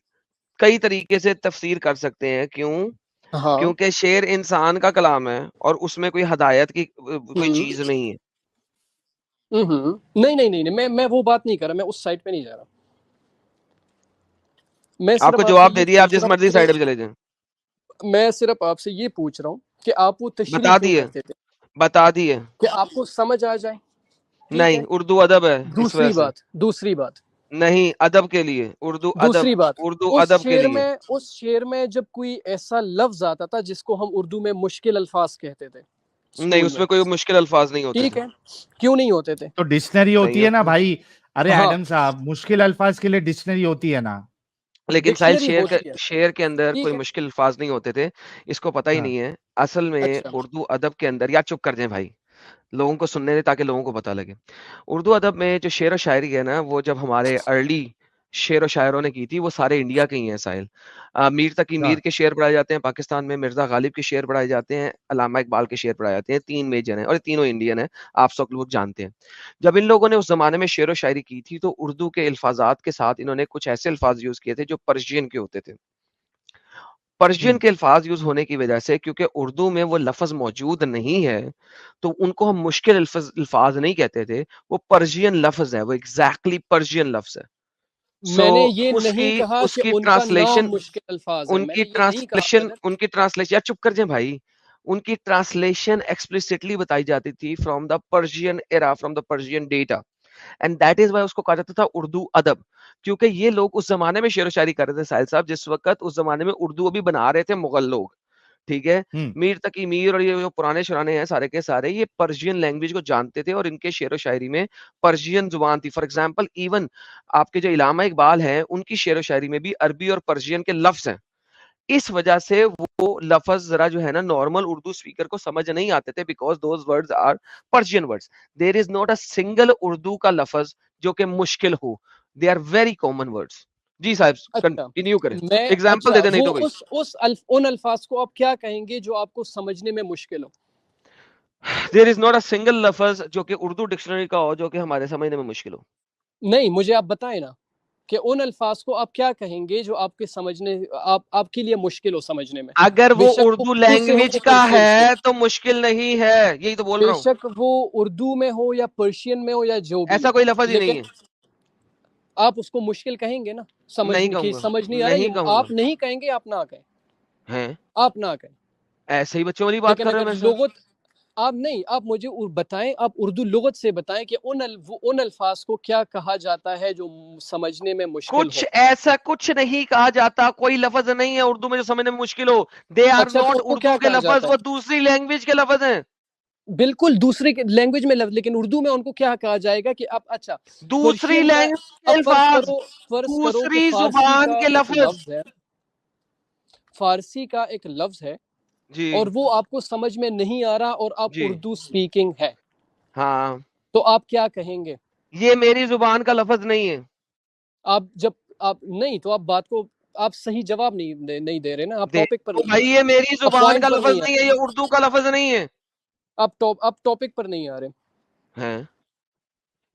کئی طریقے سے تفسیر کر سکتے ہیں. کیوں؟ کیونکہ شعر انسان کا کلام ہے اور اس میں کوئی ہدایت کی کوئی چیز نہیں ہے. نہیں, میں وہ بات نہیں کر رہا, میں اس سائٹ پہ نہیں جا رہا. میں آپ کو جواب دے دیا, آپ جس مرضی سائڈ پہ چلے جائیں. میں صرف آپ سے یہ پوچھ رہا ہوں کہ آپ وہ تشریح کیوں کرتے تھے, بتا دیے کہ آپ کو سمجھ آ جائے. نہیں, اردو ادب ہے. دوسری بات نہیں, ادب کے لیے اردو ادب, دوسری بات, اردو ادب کے لیے. اس شعر میں جب کوئی ایسا لفظ آتا تھا جس کو ہم اردو میں مشکل الفاظ کہتے تھے, نہیں, اس میں کوئی مشکل الفاظ نہیں ہوتے. ٹھیک ہے, کیوں نہیں ہوتے تھے؟ تو ڈکشنری ہوتی ہے نا بھائی. ارے ایڈم صاحب, مشکل الفاظ کے لیے ڈکشنری ہوتی ہے نا. لیکن ساحل شعر کے اندر کوئی مشکل الفاظ نہیں ہوتے تھے, اس کو پتہ ہی نہیں ہے. اصل میں اردو ادب کے اندر, یا چپ کر جائیں بھائی, لوگوں کو سننے دیں تاکہ لوگوں کو پتہ لگے. اردو ادب میں جو شعر و شاعری ہے نا, وہ جب ہمارے ارلی شعر و شاعروں نے کی تھی, وہ سارے انڈیا کے ہی ہیں. ساحل, میر تقی میر کے شعر پڑھائے جاتے ہیں پاکستان میں, مرزا غالب کے شعر پڑھائے جاتے ہیں, علامہ اقبال کے شعر پڑھائے جاتے ہیں. 3 میجر ہیں اور تینوں انڈین ہیں, آپ سب لوگ جانتے ہیں. جب ان لوگوں نے اس زمانے میں شعر و شاعری کی تھی تو اردو کے الفاظات کے ساتھ انہوں نے کچھ ایسے الفاظ یوز کیے تھے جو پرشین کے ہوتے تھے. پرشین کے الفاظ یوز ہونے کی وجہ سے, کیونکہ اردو میں وہ لفظ موجود نہیں ہے, تو ان کو ہم مشکل الفاظ نہیں کہتے تھے, وہ پرشین لفظ ہے, وہ ایگزیکٹلی پرشین لفظ ہے. میں نے یہ نہیں کہا کہ ان کا نام مشکل الفاظ ہے, میں نے یہ نہیں کہا. ان کی ٹرانسلیشن, یا چپ کر جائیں بھائی, ان کی ٹرانسلیشن ایکسپلیسٹلی بتائی جاتی تھی from the Persian era, from the Persian data, and that is why اس کو کہا جاتا تھا اردو ادب. کیونکہ یہ لوگ اس زمانے میں شعر و شاعری کر رہے تھے ساحل صاحب, جس وقت اس زمانے میں اردو ابھی بنا رہے تھے مغل لوگ. ٹھیک ہے, میر تقی میر اور یہ جو پرانے شرانے ہیں سارے کے سارے, یہ پرشین لینگویج کو جانتے تھے, اور ان کے شعر و شاعری میں پرشین زبان تھی. فار ایگزامپل, ایون آپ کے جو علامہ اقبال ہیں, ان کی شعر و شاعری میں بھی عربی اور پرشین کے لفظ ہیں. اس وجہ سے وہ لفظ ذرا جو ہے نا نارمل اردو اسپیکر کو سمجھ نہیں آتے تھے, because those words are Persian words. There is not a single Urdu کا لفظ جو کہ مشکل ہو, they are very common words. جی صاحب کنٹینیو کریں, ایگزامپل دے دیں نہیں تو کوئی. ان الفاظ کو آپ کیا کہیں گے جو آپ کو سمجھنے میں مشکل ہو؟ دیر از ناٹ اے سنگل لفظ جو کہ اردو ڈکشنری کا ہو جو کہ ہمارے سمجھنے میں مشکل ہو. نہیں, مجھے آپ بتائیں نا کہ ان الفاظ کو آپ کیا کہیں گے جو آپ کے سمجھنے, آپ کے لیے مشکل ہو سمجھنے میں. اگر وہ اردو لینگویج کا ہے تو مشکل نہیں ہے, یہی تو بول رہا ہوں. بے شک وہ اردو میں ہو یا پرشین میں ہو یا جو بھی, ایسا کوئی لفظ ہی نہیں ہے. آپ اس کو مشکل کہیں گے نا سمجھنے کی, سمجھ نہیں آ رہا, آپ نہیں کہیں گے, آپ نہ کہیں, آپ نہ کہیں. ایسے ہی بچوں والی بات کر رہے ہیں. لغت آپ نہیں, آپ مجھے بتائیں, آپ اردو لغت سے بتائیں کہ ان الفاظ کو کیا کہا جاتا ہے جو سمجھنے میں مشکل ہو. کچھ ایسا کچھ نہیں کہا جاتا, کوئی لفظ نہیں ہے اردو میں جو سمجھنے میں مشکل ہو. دے آر ناٹ اردو کے لفظ, وہ دوسری لینگویج کے لفظ ہیں. بالکل دوسری لینگویج میں, لیکن اردو میں ان کو کیا کہا جائے گا کہ آپ, اچھا دوسری لینگویج دوسری زبان کے لفظ, فارسی کا ایک لفظ ہے اور وہ آپ کو سمجھ میں نہیں آ رہا, اور آپ اردو سپیکنگ ہے, ہاں, تو آپ کیا کہیں گے؟ یہ میری زبان کا لفظ نہیں ہے. آپ جب آپ نہیں, تو آپ بات کو, آپ صحیح جواب نہیں دے رہے نا, آپ ٹاپک پر. بھائی یہ میری زبان کا لفظ نہیں ہے, یہ اردو کا لفظ نہیں ہے. آپ ٹاپک پر نہیں آ رہے ہیں.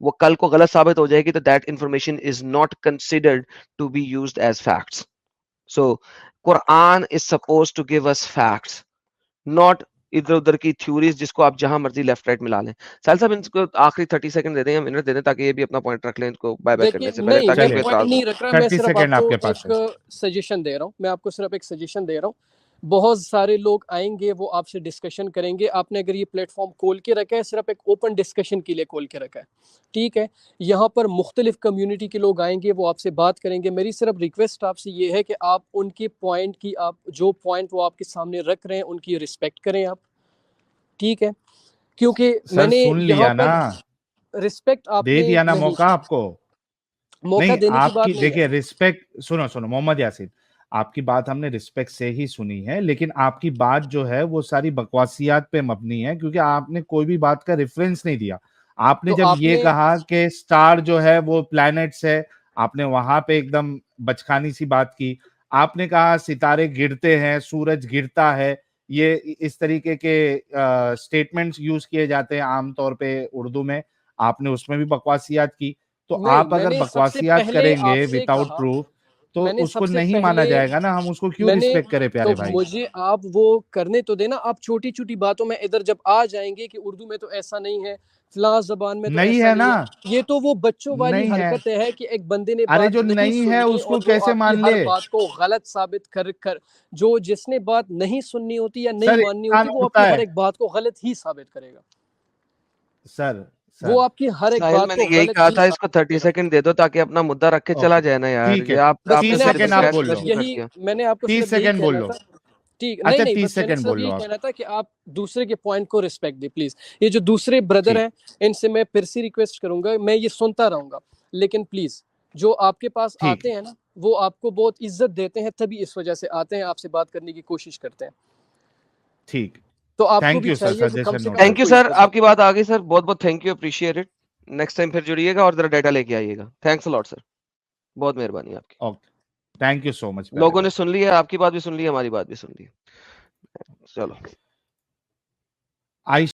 وہ کل کو غلط ثابت ہو جائے گی تو that information is not considered to be used as facts. So Quran is suppose to give us facts, not ادھر ادھر کی تھیوریز جس کو آپ جہاں مرضی لیفٹ رائٹ ملا لیں. ساحل صاحب ان کو آخری 30 سیکنڈ دے دیں یا منٹ دے دیں تاکہ یہ بھی اپنا پوائنٹ رکھ لیں ان کو بائی بائی کرنے سے پہلے, نہیں تاکہ میں ان کو پوائنٹ اعتراض نہیں ہو. رکھ رہا, میں 30 صرف سیکنڈ آپ آپ کو کے پاس ہے. ایک سجیشن دے رہا ہوں, میں آپ کو صرف ایک سجیشن دے رہا ہوں. بہت سارے لوگ آئیں گے, وہ آپ سے ڈسکشن کریں گے. آپ نے اگر یہ پلیٹ فارم کھول کے رکھا ہے, صرف ایک اوپن ڈسکشن کے لیے کھول کے رکھا ہے, ٹھیک ہے. یہاں پر مختلف کمیونٹی کے لوگ آئیں گے, وہ آپ سے بات کریں گے. میری صرف ریکویسٹ آپ سے یہ ہے کہ آپ ان کے پوائنٹ کی, آپ جو پوائنٹ وہ آپ کے سامنے رکھ رہے ہیں ان کی رسپیکٹ کریں آپ, ٹھیک ہے. کیونکہ میں سر نے سن یہاں لیا پر نا, رسپیکٹ آپ دے نے دیا نا نہیں موقع آپ کو. موقع نہیں دینے کی آپ بات کی نہیں ہے. دیکھیے رسپیکٹ, سنو محمد یاسین, آپ کی بات ہم نے رسپیکٹ سے ہی سنی ہے, لیکن آپ کی بات جو ہے وہ ساری بکواسیات پہ مبنی ہے, کیونکہ آپ نے کوئی بھی بات کا ریفرنس نہیں دیا. آپ نے تو جب آپ یہ نے کہا کہ سٹار جو ہے وہ پلانٹس ہے, آپ نے وہاں پہ ایک دم بچکانی سی بات کی. آپ نے کہا ستارے گرتے ہیں, سورج گرتا ہے, یہ اس طریقے کے سٹیٹمنٹس یوز کیے جاتے ہیں عام طور پہ اردو میں, آپ نے اس میں بھی بکواسیات کی. تو نہیں, آپ میں اگر نے سب سے بکواسیات پہلے کریں آپ گے سے وداؤٹ کہا, پروف تو میں نے اس کو سب سے نہیں مانا پہلے جائے گا نا, ہم اس کو کیوں میں نے رسپیکٹ کریں تو پیارے بھائی. مجھے آپ وہ کرنے تو دینا. آپ چھوٹی چھوٹی باتوں میں ادھر جب آ جائیں گے کہ اردو میں تو ایسا نہیں ہے, فلاں زبان میں تو نہیں ایسا ہے نہیں نا, ہے, یہ تو وہ بچوں والی نہیں ہے. حرکت ہے کہ ایک بندے نے ارے بات جو نہیں نہیں ہے سننی اس اور کو وہ کیسے آپ کی مان ہر لے بات کو غلط ثابت کر جو جس نے بات نہیں سننی ہوتی یا نہیں سر. ماننی انسان ہوتی, وہ آپ اڑتا کی ہر ہے ایک بات کو غلط ہی ثابت کرے گا. سر. وہ آپ کی ہر ایک ساحل بات میں کو نے یہی غلط کہا ہی تھا اس کو ثابت 30 کرے گا. سیکنڈ دے دو تاکہ اپنا مدعا رکھ کے چلا جائے نا یار. ٹھیک ہے, یہ آپ بس نے میں نے 30 آپ کو صرف سیکنڈ آپ صرف بول بحث لو, شروع کر یہی دیا. میں نے آپ کو 30 صرف یہی سیکنڈ بول کہنا لو. تھا. ٹھیک, اچھا نہیں 30 بس میں نے سیکنڈ صرف بول لو یہی آپ. کہنا تھا کہ آپ دوسرے کے پوائنٹ کو رسپیکٹ دیں پلیز. یہ جو دوسرے بردر ٹھیک ہیں ان سے میں پھر سے ریکویسٹ کروں گا, میں یہ سنتا رہوں گا, لیکن پلیز جو آپ کے پاس ٹھیک آتے ہیں نا وہ آپ کو بہت عزت دیتے ہیں, تبھی اس وجہ سے آتے ہیں, آپ سے بات کرنے کی کوشش کرتے ہیں. ٹھیک. تو آپ کو تھینک بھی یو سر, چاہیے کہ کم سجیشن سے کم ان تھینک نوٹڈ. یو کو سر, عزت دیں. آپ کی بات آ گئی سر, بہت بہت thank you, appreciate it. Next time پھر جڑیے گا اور ذرا ڈیٹا لے کے آئیے گا. تھینکس الاٹ سر, بہت مہربانی آپ کی. اوکے, تھینک یو سو مچ پیارے لوگوں نے بھائی. سن لی ہے, آپ کی بات بھی سن لی ہے, ہماری بات بھی سن لی ہے. چلو.